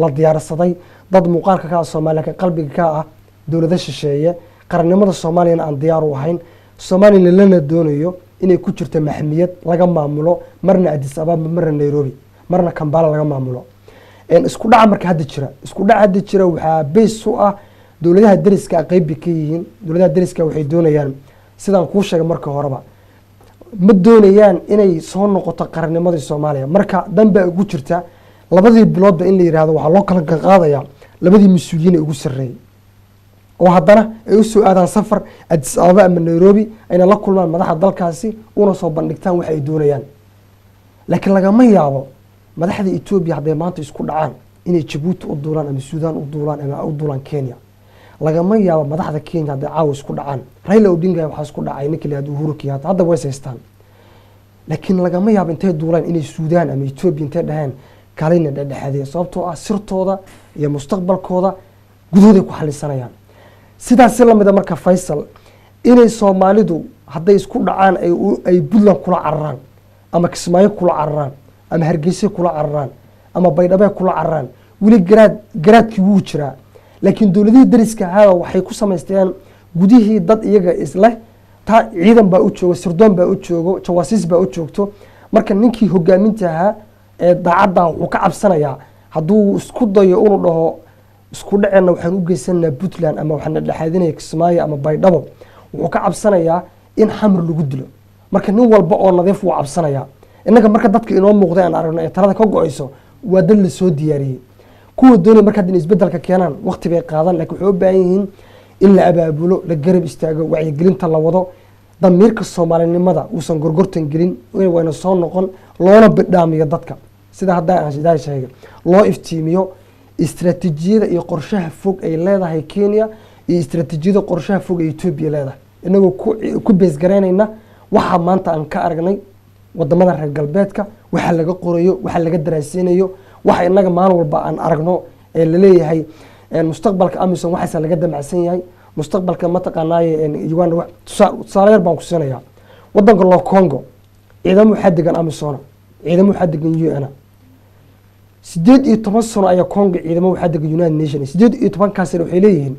la diyaarsaday dad muuqaalka ka Soomaaliya qalbiga ka ah dawladda shisheeye qarannimada soomaaliyana aan diyaar u ahayn, soomaaliyana lana doonayo inay ku jirto maxmiyad laga maamulo marna Addis Ababa marna Nairobi marna Kampala laga maamulo. isku dhaca marka hadda jira waxaa base u ah dowladaha dariska qayb ka yihiin. dowladaha dariska waxay doonayaan sidaan kuu sheegay marka horeba ma doonayaan inay soo noqoto qarannimadii Soomaaliya. marka danba ugu jirta labadii biloodba in la yiraahdo waxaa loo kala qaadaya labadii mas'uuliyiin ugu sareeyay oo haddana ay u soo aadaan safar Addis Ababa ama Nairobi ayna la kulmaan madaxda dalkaasi una soo bandhigtaan wax ay doonayaan. laakiin lagama yaabo madaxda Ethiopia hadday maanta isku dhacaan inay Djibouti u duulaan ama Suudaan u duulaan ama u duulaan Kenya. lagama yaabo madaxda Kenya hadday caawa isku dhacaan Raila Odinga waxaa isku dhacay ninkii la yiraahdo Uhuru Kenyatta hadda way haystaan. laakiin lagama yaabo intay duulaan inay Suudaan ama Ethiopia intay dhahaan kaalina dhexdhexaadiyay sababtoo ah sirtooda iyo mustaqbalkooda gudahooda ku xalisanayaan. sidaas la mid ah marka Faisal inay Soomaalidu hadday isku dhacaan ay Puntland kula cararaan ama Kismaayo kula cararaan ama Hargeysa kula cararaan ama Baydhabo kula cararaan wili garaadkii wuu jiraa. laakiin dowladihii dariska ahaa waxay ku samaysteen gudihii dad iyaga isla ta ciidan baa u joogo, sirdoon baa u joogo, jawaasiis baa u joogto. marka ninkii hogaaminta ahaa ee daacadda wuxuu ka cabsanayaa hadduu isku dayo inuu dhaho isku dhaceena waxaan u geysanaa Puntland ama waxaan dhexaadinaya Kismaayo ama Baydhabo wuxuu ka cabsanayaa in xamar lagu dilo. marka nin walba oo nadiif uu cabsanayaa. inaga marka dadka inoo muuqday aan aragno ee talada ka go'ayso waa dad la soo diyaariyay. kuwa doonay marka in isbedelka keenaan waqti bay qaadan laakiin waxay u baahan yihiin in la abaabulo, la garab istaago, wacyigelinta la wado, damiirka Soomaalinimada uusan gorgortan gelin wayna soo noqon loona bidhaamiyo dadka sida hadda aan sheegay loo iftiimiyo istiraatiijiyada iyo qorshaha fog ay leedahay Kenya iyo istiraatiijiyada qorshaha fog ee Ethiopia leedahay. inagoo ku bees gareynayna waxa maanta aan ka aragnay wadamada reer galbeedka waxa laga qorayo, waxa laga daraasinayo, waxa inaga maalin walba aan aragno ee la leeyahay mustaqbalka Amisom waxa laga damacsan yahay mustaqbalka ma taqaanaay Uganda. tusaale yar baan ku siinayaa wadanka loo Congo ciidamo waxaa degan Amisom, ciidamo waxaa degan UN. 18 sano ayaa Congo ciidamo waxaa degan United Nations. 18 kaas waxay leeyihiin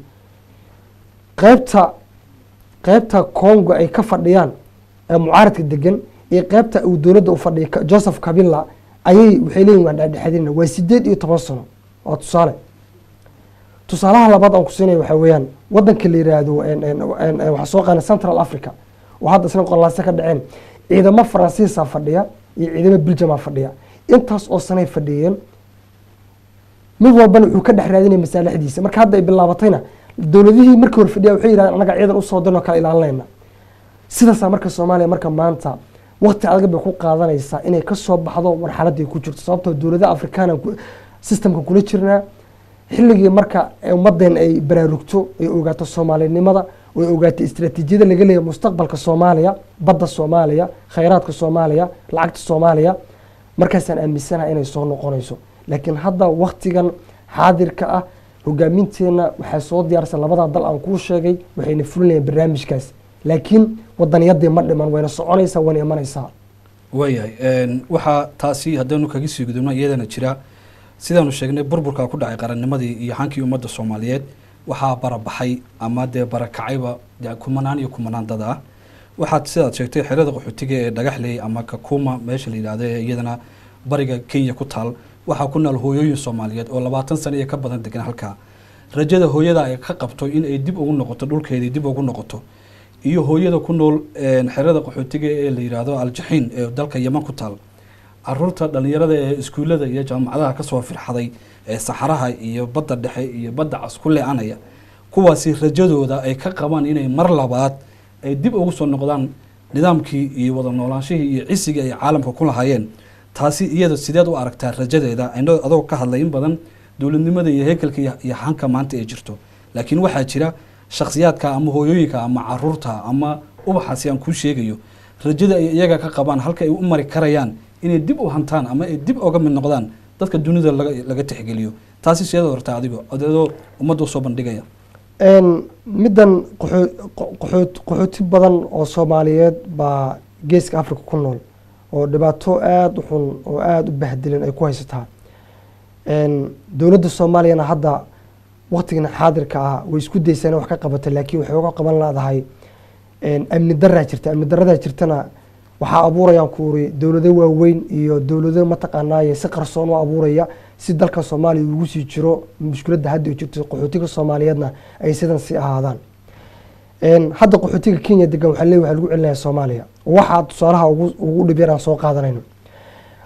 qaybta Congo ay ka fadhiyaan mucaaradka degan ee qaybta uu dawladda u fadhiyo Joseph Kabila ayay waxay leeyihiin waan dhexdhexaadina waa 18 sano. oo tusaalaha labaad aan ku siinay waxa weeyaan wadanka la yiraahdo waxa soo qaana Central Africa oo hadda isna qolaas ka dhaceen ciidamo Faransiis ah fadhiya iyo ciidamo Belgium ah fadhiya. intaas oo sanay fadhiyeen mid walba wuxuu ka dhex raadinay mas'aalaxdiisa. marka hadda ay bilaabatayna dawladihii markii hore fadhiya waxay yiraahdeen anaga ciidan u soo dirno kala ilaalinayna. sidaas marka Soomaaliya marka maanta waqti adag bay ku qaadanaysaa inay ka soo baxdo marxaladii ku jirto sababtoo dawladaha Afrikaan systemka kula jirnaa. xilligii marka ummadeen ay baraarugto ay ogaato Soomaalinimada way ogaato istiraatiijiyada laga leeyahay mustaqbalka Soomaaliya, badda Soomaaliya, khayraadka Soomaaliya, lacagta Soomaaliya markaasaan aaminsanahay inay soo noqonayso. laakiin hadda waqtigan xaadirka ah hogaaminteena waxay soo diyaarsan labada dal aan ku sheegay waxayna fulinayaan barnaamijkaas. laakiin wadaniyadii ma dhiman wayna soconaysaa wayna imanaysaa. waayahay waxaa taasi haddaynu kaga sii gudubno iyadana jira sidaanu sheegnay burburka ku dhacay qarannimadii iyo hankii ummadda Soomaaliyeed waxaa barabaxay ama dee barakacayba kumanaan iyo kumanaan dad ah. waxaad sidaad sheegtay xerada qaxootiga ee Dhagaxley ama Kakuma meesha la yiraahdo iyadana bariga Kenya ku taal waxaa ku nool hooyooyin Soomaaliyeed oo 20 sano iyo ka badan degan halka. rajada hooyada ay ka qabto in ay dib ugu noqoto dhulkeedii dib ugu noqoto iyo hooyada ku nool xerada qaxootiga ee la yiraahdo Al-Jahiin ee dalka Yemen ku taal. caruurta dhalinyarada ee iskuulada iyo jaamacadaha ka soo firxaday ee saxaraha iyo badda dhexe iyo badda cas ku leeanaya kuwaasi rajadooda ay ka qabaan inay mar labaad ay dib ugu soo noqdaan nidaamkii iyo wada noolaanshihii iyo cisigii ay caalamka ku lahaayeen. taasi iyada sideed u aragtaa rajadeeda adoo ka hadlay in badan dawladnimada iyo heekalka iyo hanka maanta ay jirto. laakiin waxaa jira shakhsiyaadka ama hooyooyinka ama caruurta ama ubaxaasi aan ku sheegayo rajada ay iyaga ka qabaan halka ay u mari karayaan inay dib u hantaan ama ay dib uga mid noqdaan dadka dunida laga tixgeliyo. taasi sideed horta adoo ummadda soo bandhigaya midan qaxooti badan oo Soomaaliyeed baa geeska Afrika ku nool oo dhibaato aad u xun oo aad u bahdilan ay ku haysataa. dawladda Soomaaliyana hadda waqtigan xaadirka ah way isku daysaan wax ka qabata laakiin waxay uga qaban leedahay amni daraa jirta. amni daradaa jirtana waxaa abuurayaan kuuri dowlado waaweyn iyo dowlado mataqaanaaye si qarsoon u abuuraya si dalka Soomaaliya ugu sii jiro mushkiladda hadda jirto qaxootiga Soomaaliyeedna ay sidan si ahaadaan. hadda qaxootiga Kenya degan waxa lagu celinayaa Soomaaliya waxa tusaalaha ugu dhibiraan soo qaadanayno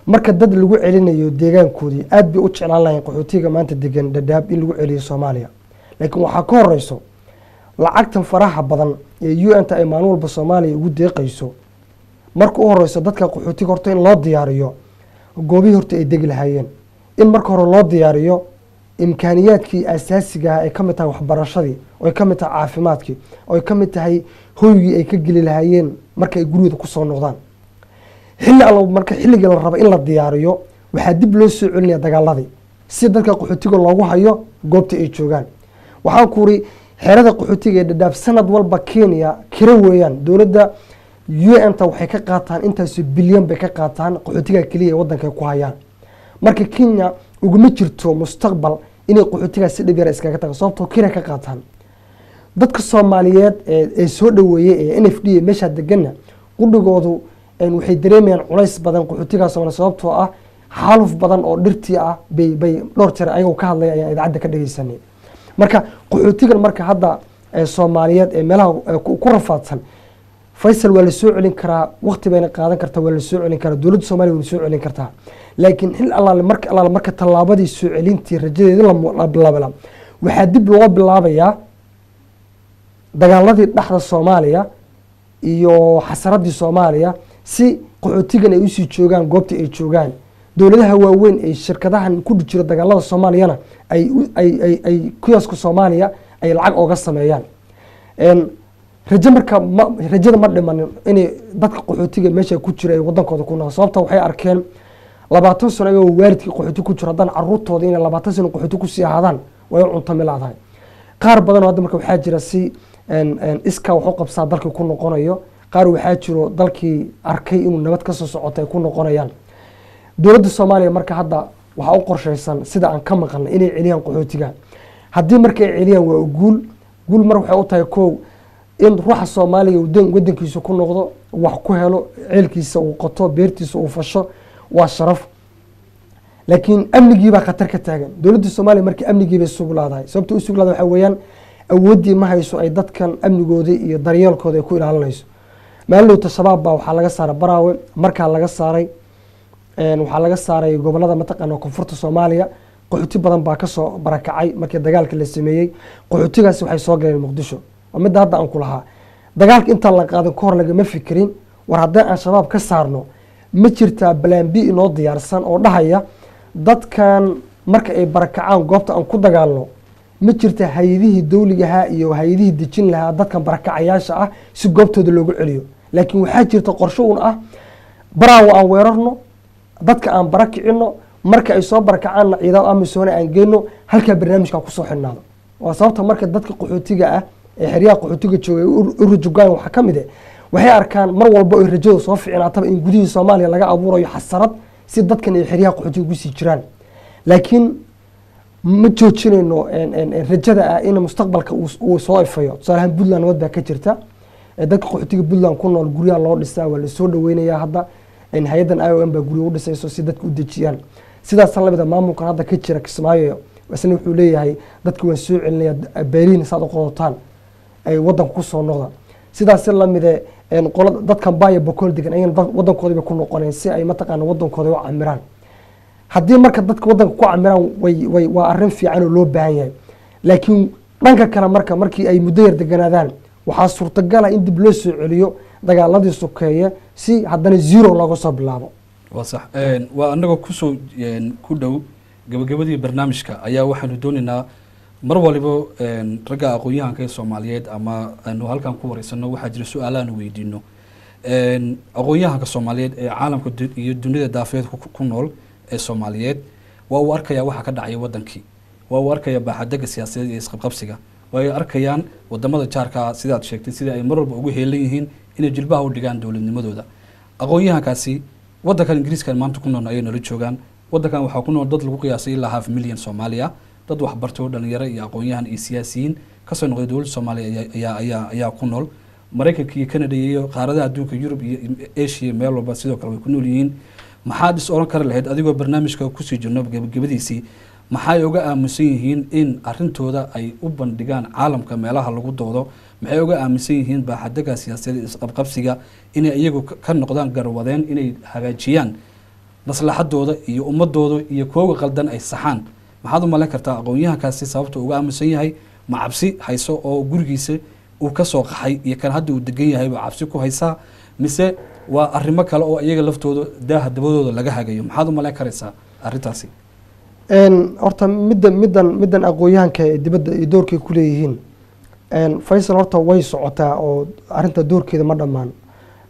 marka dad lagu celinayo deegaankoodii aad bay u jeclaan lahayn qaxootiga maanta degan Dadaab in lagu celiyo Soomaaliya laakiin waxa ka horeyso lacagtan faraha badan ee UN-ta ay maalin walba Soomaaliya ugu deeqayso marka u horeyso dadka qaxootiga horta in loo diyaariyo goobihi horta ay degi lahaayeen in marka hore loo diyaariyo imkaaniyaadkii asaasiga ah ay ka mid tahay waxbarashadii oo ay ka mid tahay caafimaadkii oo ay ka mid tahay hoygii ay ka geli lahaayeen marka ay gurigooda ku soo noqdaan marka xilligii la rabo in la diyaariyo waxaa dib loo soo celinaya dagaaladii si dadka qaxootiga loogu hayo goobta ay joogaan. waxaan kuuri xeerada qaxootiga ee Dadaab sanad walba Kenya kira weeyaan dowladda UN-ta waxay ka qaataan intaas bilyan bay ka qaataan qaxootiga kaliya ee wadanka ku hayaan. marka Kenya uguma jirto mustaqbal inay qaxootiga si dhib yar iskaga tago sababtoo kira ka qaataan. dadka Soomaaliyeed ee soo dhaweeyay ee NFD meesha deganna qudhigoodu waxay dareemayaan culays badan qaxootiga Soomaaliya sababtoo ah xaaluf badan oo dhirtii ah bay dhowr jeer ayagoo ka hadlay ayaa idaacada ka dhageysanay. marka qaxootigan marka hadda Soomaaliyeed ee meelaha ku rafaadsan Faisal waa la soo celin karaa waqti bayna qaadan kartaa waa la soo celin karaa dowladda Soomaaliya waa soo celin kartaa laakiin xil allaale marka tallaabadii soo celintii rajadeedii la bilaabay waxaa dib loo bilaabayaa dagaaladii dhaxda Soomaaliya iyo xasaradii Soomaaliya si qaxootigan ay u sii joogaan goobta ay joogaan dowladaha waaweyn ee shirkadahan ku jira dagaalada Soomaaliyana ay kiyosku Soomaaliya ay lacag uga sameeyaan. rajada ma dhimanin inay dadka qaxootiga meesha ku jira ay wadankooda ku noqdaan sababta waxay arkeen 20 sano oo waalidkii qaxooti ku jira haddana carruurtooda inay 20 sano qaxooti ku sii ahaadaan way cunto milaadahay. qaar badan oo hadda marka waxaa jira si iska wax u qabsaa dalka ku noqonayo qaar waxaa jiro dalkii arkay inuu nabad ka soo socotay ku noqonayaan. dowladda Soomaaliya marka hadda waxa u qorshaysan sida aan ka maqalnay inay celiyaan qaxootiga haddii marka ay celiyaan waa guul mar waxay u tahay koow in ruuxa Soomaaliya wadankiisa ku noqdo wax ku helo ceelkiisa uu qoto beertiisa uu fasho waa sharaf laakiin amnigii baa khatar ka taagan. dowladda Soomaaliya markii amnigii bay suglaadahay sababta u suglaada waxa weeyaan awoodii ma hayso ay dadkan amnigooda iyo daryeelkooda ay ku ilaalinayso. maalowta shabaab baa waxaa laga saaray Baraawe markaa laga saaray gobolada mataqaana koonfurta Soomaaliya qaxooti badan baa ka soo barakacay markii dagaalka la sameeyay qaxootigaasi waxay soo galeen Muqdisho midda hadda aan ku lahaa dagaalka inta la qaadan ka hor lagama fikirin war haddii aan shabaab ka saarno ma jirtaa plan B inoo diyaarsan oo dhahaya dadkan marka ay barakacaan goobta aan ku dagaalno ma jirta hay'adihii dawligaha iyo hay'adihii dejin lahaa dadkan barakacayaasha ah si goobtooda loogu celiyo laakiin waxaa jirta qorshe uun ah Baraawo aan weerarno dadka aan barakicino marka ay soo barakacaan ciidan amisoona aan geeno halka barnaamijka ku soo xirnaado. waa sababta marka dadka qaxootiga ah ee xiriyaha qaxootiga joogay u rujugaan waxa kamid ah waxay arkaan mar walba oo rajada soo fiicnaataba in gudihii Soomaaliya laga abuurayo xasarad si dadkan ay xiriyaha qaxootiga ugu sii jiraan laakiin ma joojinayno rajada ah in mustaqbalka uu soo ifayo. tusaalahan Puntland nabad baa ka jirta dadka qaxootiga Puntland ku nool guryaha loo dhisaa waa la soo dhaweynayaa hadda hay'adan IOM baa guryo u dhisayso si dadku u dejiyaan sidaas lamida maamulkan hadda ka jira Kismaayo isna wuxuu leeyahay dadku waan soo celinaya beeriin saad u qodotaan ay wadanka ku soo noqdaan sidaas lamida dadkan baaya boqol degan ay wadankooda ku noqonayaan si ay mataqaana wadankooda u camiraan. haddii marka dadka wadanka ku camiraan way waa arrin fiican oo loo baahan yahay laakiin dhanka kale markii ay muddo yar deganaadaan waxaa suurtagal ah in dib loo soo celiyo dagaaladii sokeeye si haddana zero looga soo bilaabo. waa sax waa anagoo kusoo ku dhow gabagabadii barnaamijka ayaa waxaanu doonaynaa mar waliba ragga aqoon-yahanka ee Soomaaliyeed ama aanu halkan ku wareysano waxaa jira su'aalo aan weydiino aqoon-yahanka Soomaaliyeed ee caalamka iyo dunida daafeed ku nool ee Soomaaliyeed waa uu arkaya waxa ka dhacay wadankii waa uu arkaya baaxadda siyaasadeed iyo isqabqabsiga way arkayaan wadamada jaarka sidaad sheegtay sida ay mar walba ugu heelan yihiin inay jilbaha u dhigaan dawladnimadooda. aqoon-yahankaasi wadankan Ingiriiska maanta ku nool ay nala joogaan wadankan waxaa ku nool dad lagu qiyaasay ilaa 500,000 Soomaaliya dad waxbartay oo dhalinyaro iyo aqoon-yahan iyo siyaasiyiin kasoo noqday dowladda soomaaliya ayaa ku nool. Maraykanka iyo Canada iyo qaaradaha adduunka Yurub iyo Asia meel walba sidoo kale way ku nool yihiin. maxaad is oran kari lahayd adigoo barnaamijka kusii jirno gabagabadiisii, maxay uga aaminsan yihiin in arintooda ay u bandhigaan caalamka meelaha lagu doodo? maxay uga aaminsan yihiin baaxadaga siyaasadeed isqabqabsiga inay iyagu ka noqdaan garwadeen inay hagaajiyaan maslaxadooda iyo ummadooda iyo kuwa qaldan ay saxaan? maxaad u malayn kartaa aqoon-yahankaasi sababta uga aaminsan yahay? ma cabsi hayso oo gurigiisa uu ka soo qaxay iyo kan hadda uu degan yahay baa cabsi ku haysaa, mise waa arrimo kale oo iyaga laftooda daaha dabadooda laga hagayo? maxaad u malayn karaysaa arrintaasi? horta middan aqoon-yahanka ee dibadda iyo doorkay ku leeyihiin, Faysal, horta way socotaa oo arrinta doorkeeda ma dhammaan.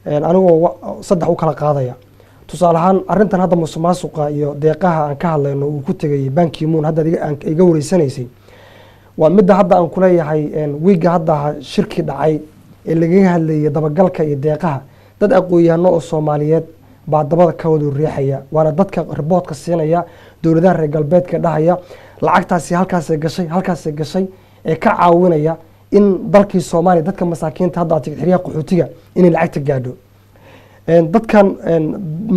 anigoo saddex u kala qaadaya. tusaale ahaan arrintan hadda musuqmaasuqa iyo deeqaha aan ka hadlayno uu ku tegay Ban Ki-moon hadda iga wareysanaysay, waa midda hadda aan ku leeyahay wiiga hadda shirki dhacay ee lagaga hadlayay dabagalka iyo deeqaha. dad aqoon-yahano oo Soomaaliyeed baa dabada ka wada riixaya, waana dadka riboodka siinaya dowladaha reer galbeedka dhahaya lacagtaasi halkaasay gashay ee ka caawinaya in dalkii Soomaaliya dadka masaakiinta hadda xiriyaha qaxootiga inay lacagta gaadho. dadkan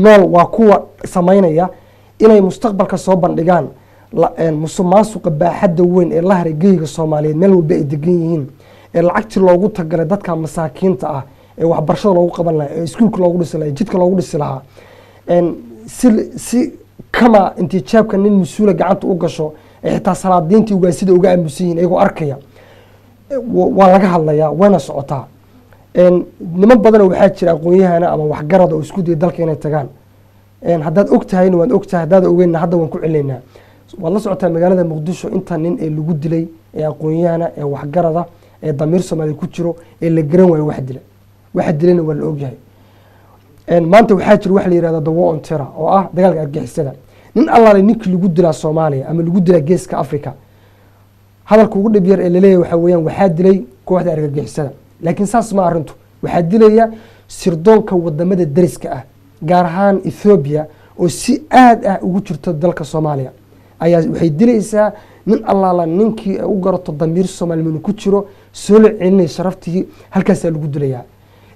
nool waa kuwa sameynaya inay mustaqbalka soo bandhigaan musuqmaasuqa baaxadda weyn ee la haray geyga Soomaaliyeed meel walba ay degan yihiin, ee lacagtii loogu tagalay dadka masaakiinta ah ee waxbarashada loogu qaban lahaa, ee iskuulka loogu dhisi lahaa, jidka loogu dhisi lahaa, si kama intijaabka nin mas-uula gacanta u gasho ee xitaa salaadiintii ugaasida uga aamusan yihiin iyagoo arkaya, waa laga hadlayaa, wayna socotaa. niman badanoo waxaa jira aqoon-yahana ama waxgarada oo isku daya dalka inay tagaan. haddaad og tahayna waad og tahay, haddaad ogeynna hadda waan ku celaynaa. waad la socotaa magaalada Muqdisho inta nin ee lagu dilay ee aqoon-yahana ee waxgarada ee damiir Soomaaliya ku jiro ee la garan waayo waxa dilayna waa la ogyahay. maanta waxaa jira wax la yirahdo the war on terror oo ah dagaalka argagixisada. nin allaale ninkii lagu dilaa Soomaaliya ama lagu dilaa geeska Afrika, hadalka ugu dhib yar ee la leeyahay waxa weeyaan waxaa dilay kooxda argagixisada. laakiin saas ma arrintu, waxaa dilaya sirdoonka wadamada dariska ah, gaar ahaan Ethiopia oo si aad ah ugu jirto dalka Soomaaliya ayaa waxay dilaysaa nin allaala ninkii u garato damiir Soomaaliya ku jiro soo la celinay sharaftii halkaas lagu dilayaa.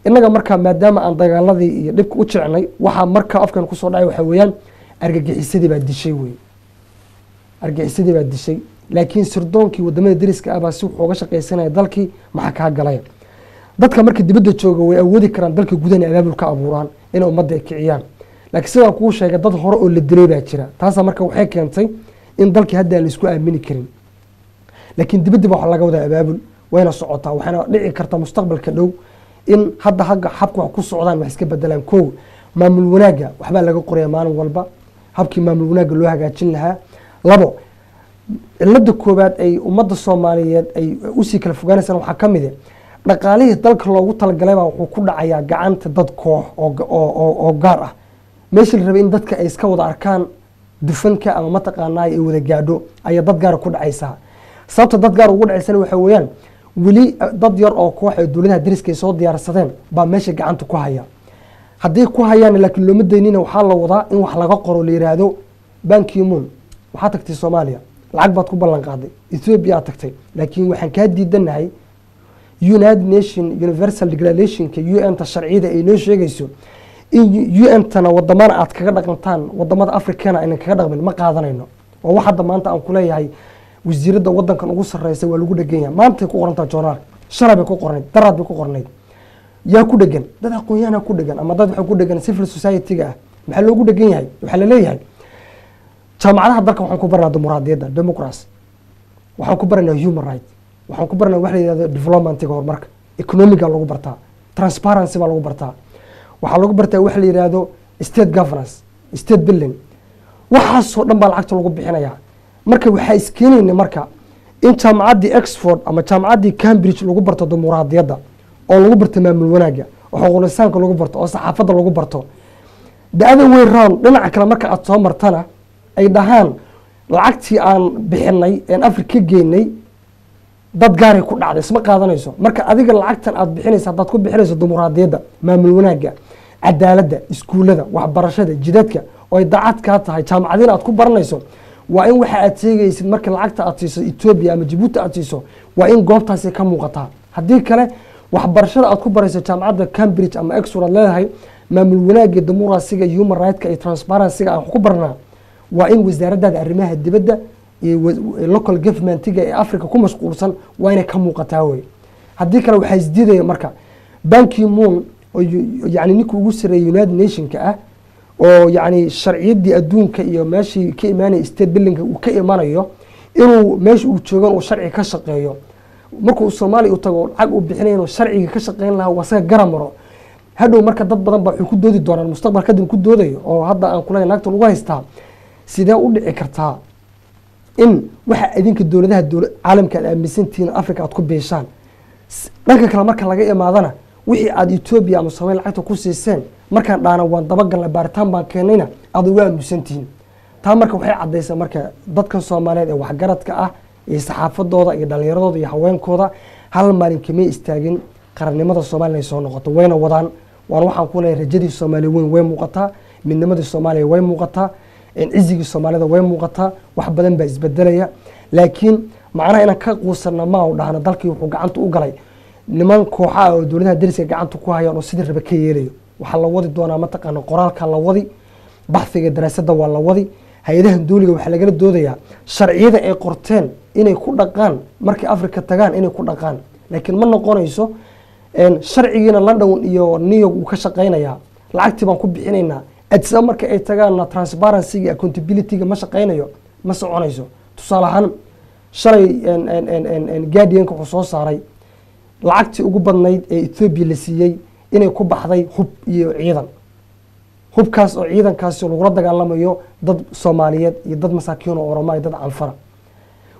inaga marka maadaama aan dagaaladii iyo dhibka u jecnay, waxa marka afkan ku soo dhacay waxa weeyaan argagixisadii baa dishay laakiin sirdoonkii wadamada dariska ah baa si wuxuu uga shaqaysanaya dalkii maxaa ka galay. dadka marka dibadda jooga way awoodi karaan dalka gudaha abaabul ka abuuraan inay ummadda kiciyaan, laakiin sidaan kuu sheegay dad hore oo la dilay baa jira. taas marka waxay keentay in dalkii hadda la isku aamini karin, laakiin dibadda baa wax laga wada abaabul wayna socotaa. waxaana dhici karta mustaqbalka dhow in hadda habka wax ku socdaan wax iska bedelaan. koow, maamul wanaaga waxbaa laga qoraya maalin walba, habkii maamul wanaaga loo hagaajin lahaa. labo, cilada koobaad ay ummadda Soomaaliyeed ay usii kala fogaanaysaan waxaa ka mid ah dhaqaalihii dalka loogu talagalay baa wuxuu ku dhacayaa gacanta dad koox oo gaar ah. meeshii la rabay in dadka ay iska wada arkaan dufanka ama mataqaanaa ay wada gaadho ayaa dad gaar ku dhacaysaa. sababta dad gaar ugu dhacaysana waxa weeyaan weli dad yar oo koox ee dowladaha dariska ay soo diyaarsadeen baa meesha gacanta ku haya. haddii ku hayaan laakiin looma daynina waxaa la wadaa in wax laga qoro la yiraahdo Ban Ki-moon waxaa tagtay Soomaaliya, lacag baad ku ballan qaaday, Ethiopia tagtay, laakiin waxaan kaa diidanahay United Nation Universal Declaration-ka UN-ta sharciyada ay noo sheegayso in UN-tana wadamada aad kaga dhaqantaan wadamada Afrikana aynan kaga dhaqmin ma qaadanayno. waa wax hadda maanta aan ku leeyahay wasiirada wadankan ugu sarreysa waa lagu dhagan yahay. maanta ku qorantaa joornaal, shalay bay ku qornayd, daraad bay ku qornayd. yaa ku dhagan? dad aqoon-yahana ku dhagan ama dad waxa ku dhagan civil society-ga ah. maxaa loogu dhagan yahay? waxaa la leeyahay jaamacadaha dalka waxaan ku baranaa dimuqraadiyadda, democracy, waxaan ku baranaa human rights, waxaan ku baranaa wax la yirahdo development-ga horumarka, economic-ga lagu bartaa, transparency baa lagu bartaa, waxaa lagu bartaa wax la yirahdo state governance, state building. waxaasoo dhan baa lacagta lagu bixinayaa. marka waxaa iskeenayna marka in jaamacaddii Oxford ama jaamacaddii Cambridge lagu barto dimuqraadiyadda, oo lagu barto maamul wanaaga, oo xuquuqul insaanka lagu barto, oo saxaafadda lagu barto. the other way round dhinaca kale marka aad soo martana ay dhahaan lacagtii aan bixinay een Afrika geynay dad gaaray ku dhacday, isma qaadanayso. marka adiga lacagtan aad bixinaysa haddaad ku bixinayso dimuqraadiyadda, maamul wanaaga, cadaaladda, iskuullada, waxbarashada, jidadka oo ay daacad kaa tahay, jaamacadiina aad ku baranayso, waa in waxa aad sheegaysid marka lacagta aad siiso Ethiopia ama Djibouti aad siiso waa in goobtaasi ka muuqataa haddii kale waxbarashada aad ku barayso jaamacadda Cambridge ama Oxford aad leedahay maamul wanaagga dimuqraasiga human rights-ka iyo transparency-ga aan ku barnaa waa in wasaaradda arrimaha dibadda iyo local government-ga ee Afrika ku mashquulsan waa inay ka muuqataa way haddii kale waxa isdiidaya marka Ban Ki-moon oo yani ninka ugu sareeyay United Nation-ka ah oo yani sharciyadii adduunka iyo meeshii ka imaanay state building uu ka imaanayo inuu meesha uu joogan oo sharci ka shaqeeyo markuu Soomaaliya u tago lacag uu bixinayo sharciga ka shaqeyn lahaa wasaga garamaro hadhow marka dad badan baa ku doodi doonaan mustaqbalka kadib ku doodayo oo hadda aan kula naagta lagu haystaa sidee u dhici kartaa in waxa idinka dawladaha caalamka ay aaminsantiin Afrika aad ku beeshaan dhanka kale marka laga imaadana wixii aad Ethiopia ama Soomaaliya lacagta ku siiseen markaan dhaana waan dabagalnay baaritaan baan keenayna aad uga aaminsantiin taa marka waxay cadaysaa marka dadkan Soomaaliyeed ee waxgaradka ah iyo saxaafadooda iyo dhalinyaradooda iyo haweenkooda hal maalin kama istaagin qarannimada Soomaaliya soo noqoto wayna wadaan waxaan ku leeyahay rajadii Soomaaliya way muuqataa midnimadii Soomaaliya way muuqataa cizigii Soomaalida way muuqataa wax badan baa isbedelaya laakiin macnaha inaan ka quusanna ma u dhahna dalkii wuxuu gacanta u galay niman kooxaha oo dawladaha dariska gacanta ku hayaan oo sidii raba ka yeelayo waxa la wadi doonaa mataqaana qoraalka la wadi baxfiga daraasadda waa la wadi hay'adaha dawliga waxa laga doodayaa sharciyada ay qorteen inay ku dhaqaan markii Afrika tagaan inay ku dhaqaan laakiin ma noqonayso sharcigiina London iyo New York uu ka shaqeynaya lacagtii baan ku bixinaynaa adsa marka ay tagaan transparency iyo accountability ma shaqeynayo ma soconayso tusaale ahaan shalay Guardian ku soo saaray lacagtii ugu badnayd ee Ethiopia la siiyay inay ku baxday hub iyo ciidan hubkaas oo ciidankaas lagu dagaalamayo dad Soomaaliyeed iyo dad masaakiin oo Oromo iyo dad Anfara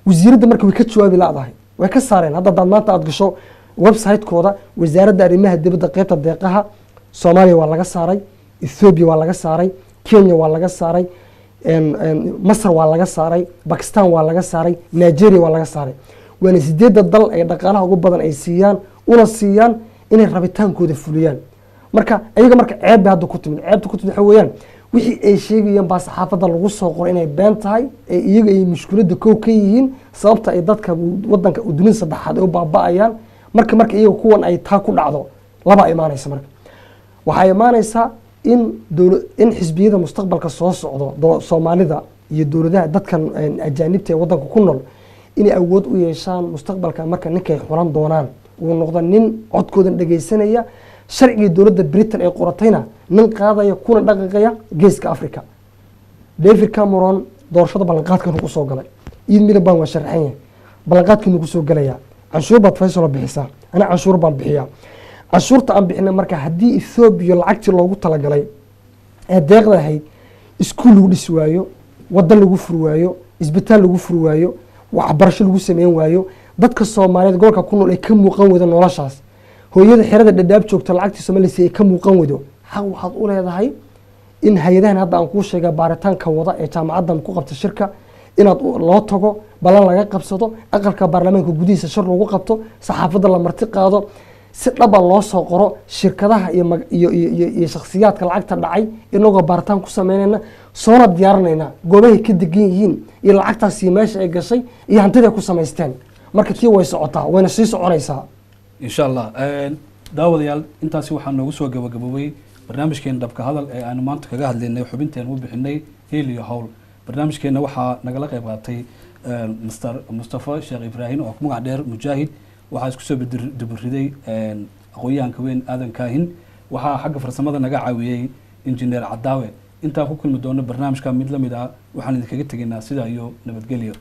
wasiiradda markii way ka jawaabi laadahay way ka saareen hadda dad maanta aad gasho website-kooda wasaaradda arrimaha dibadda qaybta deeqaha Soomaaliya waa laga saaray Ethiopia waa laga saaray Kenya waa laga saaray Masar waa laga saaray Pakistan waa laga saaray Nigeria waa laga saaray waana 8 dal ay dhaqaalaha ugu badan ay siiyaan una siiyaan inay rabitaankooda fuliyaan marka ayaga marka ceeb hadda ku timid ceebta ku timid waxa weeyaan wixii ay sheegayaan baa saxaafadda lagu soo qoray inay been tahay ee iyaga ay mushkiladda koow ka yihiin sababta ay dadka wadanka dunida saddexaad u baaba'ayaan marka iyaga kuwan ay taa ku dhacdo laba imaanaysa marka waxa imaanaysa in xisbiyada mustaqbalka soo socdo Soomaalida iyo dawladaha dadkan ajaanibta ee wadanka ku nool inay awood u yeeshaan mustaqbalka marka ninkay xulan doonaan uu noqdo nin codkooda dhageysanaya sharciga dawladda Britain ee qoratayna nin qaadaya kuna dhaqaqaya geeska Afrika David Cameron doorashada ballanqaadkan ku soo galay idin baan waa sharxan yahay ballanqaadkan ku soo galaya canshuur baad Faysal bixisaa ana canshuur baan bixiyaa canshuurta aan bixinay marka haddii Ethiopia lacagtii loogu talagalay ee deeqda ahayd iskuul lagu dhisi waayo wadan lagu furi waayo isbitaal lagu furi waayo waxbarasho lagu sameyn waayo dadka Soomaaliyeed gobolka ku nool ay ka muuqan wada noloshaas hooyada xirada dhadhaab joogta lacagtii Soomaaliya ay ka muuqan wado xaq waxaad u leedahay in hay'adahan hadda aan ku sheegay baaritaanka wada ee jaamacaddan ku qabta shirka inaad loo tago balan laga qabsado aqalka baarlamaanka gudihiisa shir lagu qabto saxaafadda la marti qaado si dhaba loo soo qoro shirkadaha iyo shakhsiyaadka lacagta dhacay inagoo baaritaan ku sameynayna soona diyaarinayna goobahay ka degan yihiin iyo lacagtaasi meesha ay gashay iyo hantida ku samaysteen marka tii way socotaa wayna sii soconaysaa insha Allah daawadayaal intaasi waxaa noogu soo gabagaboway barnaamijkeena dhabka hadal ee aanu maanta kaga hadlaynay xubinteen u bixinay heel iyo hawl barnaamijkeena waxaa nagala qayb qaatay Mustafa Sheekh Ibrahim oo magac dheer Mujaahid waxaa isku soo dibiriday aqoonyahanka weyn Aadan Kaahin waxaa xagga farsamada naga caawiyay injineer Cadaawe inta ku kulmi doono barnaamijka mid lamid ah waxaan idinkaga tageynaa sida iyo nabadgelyo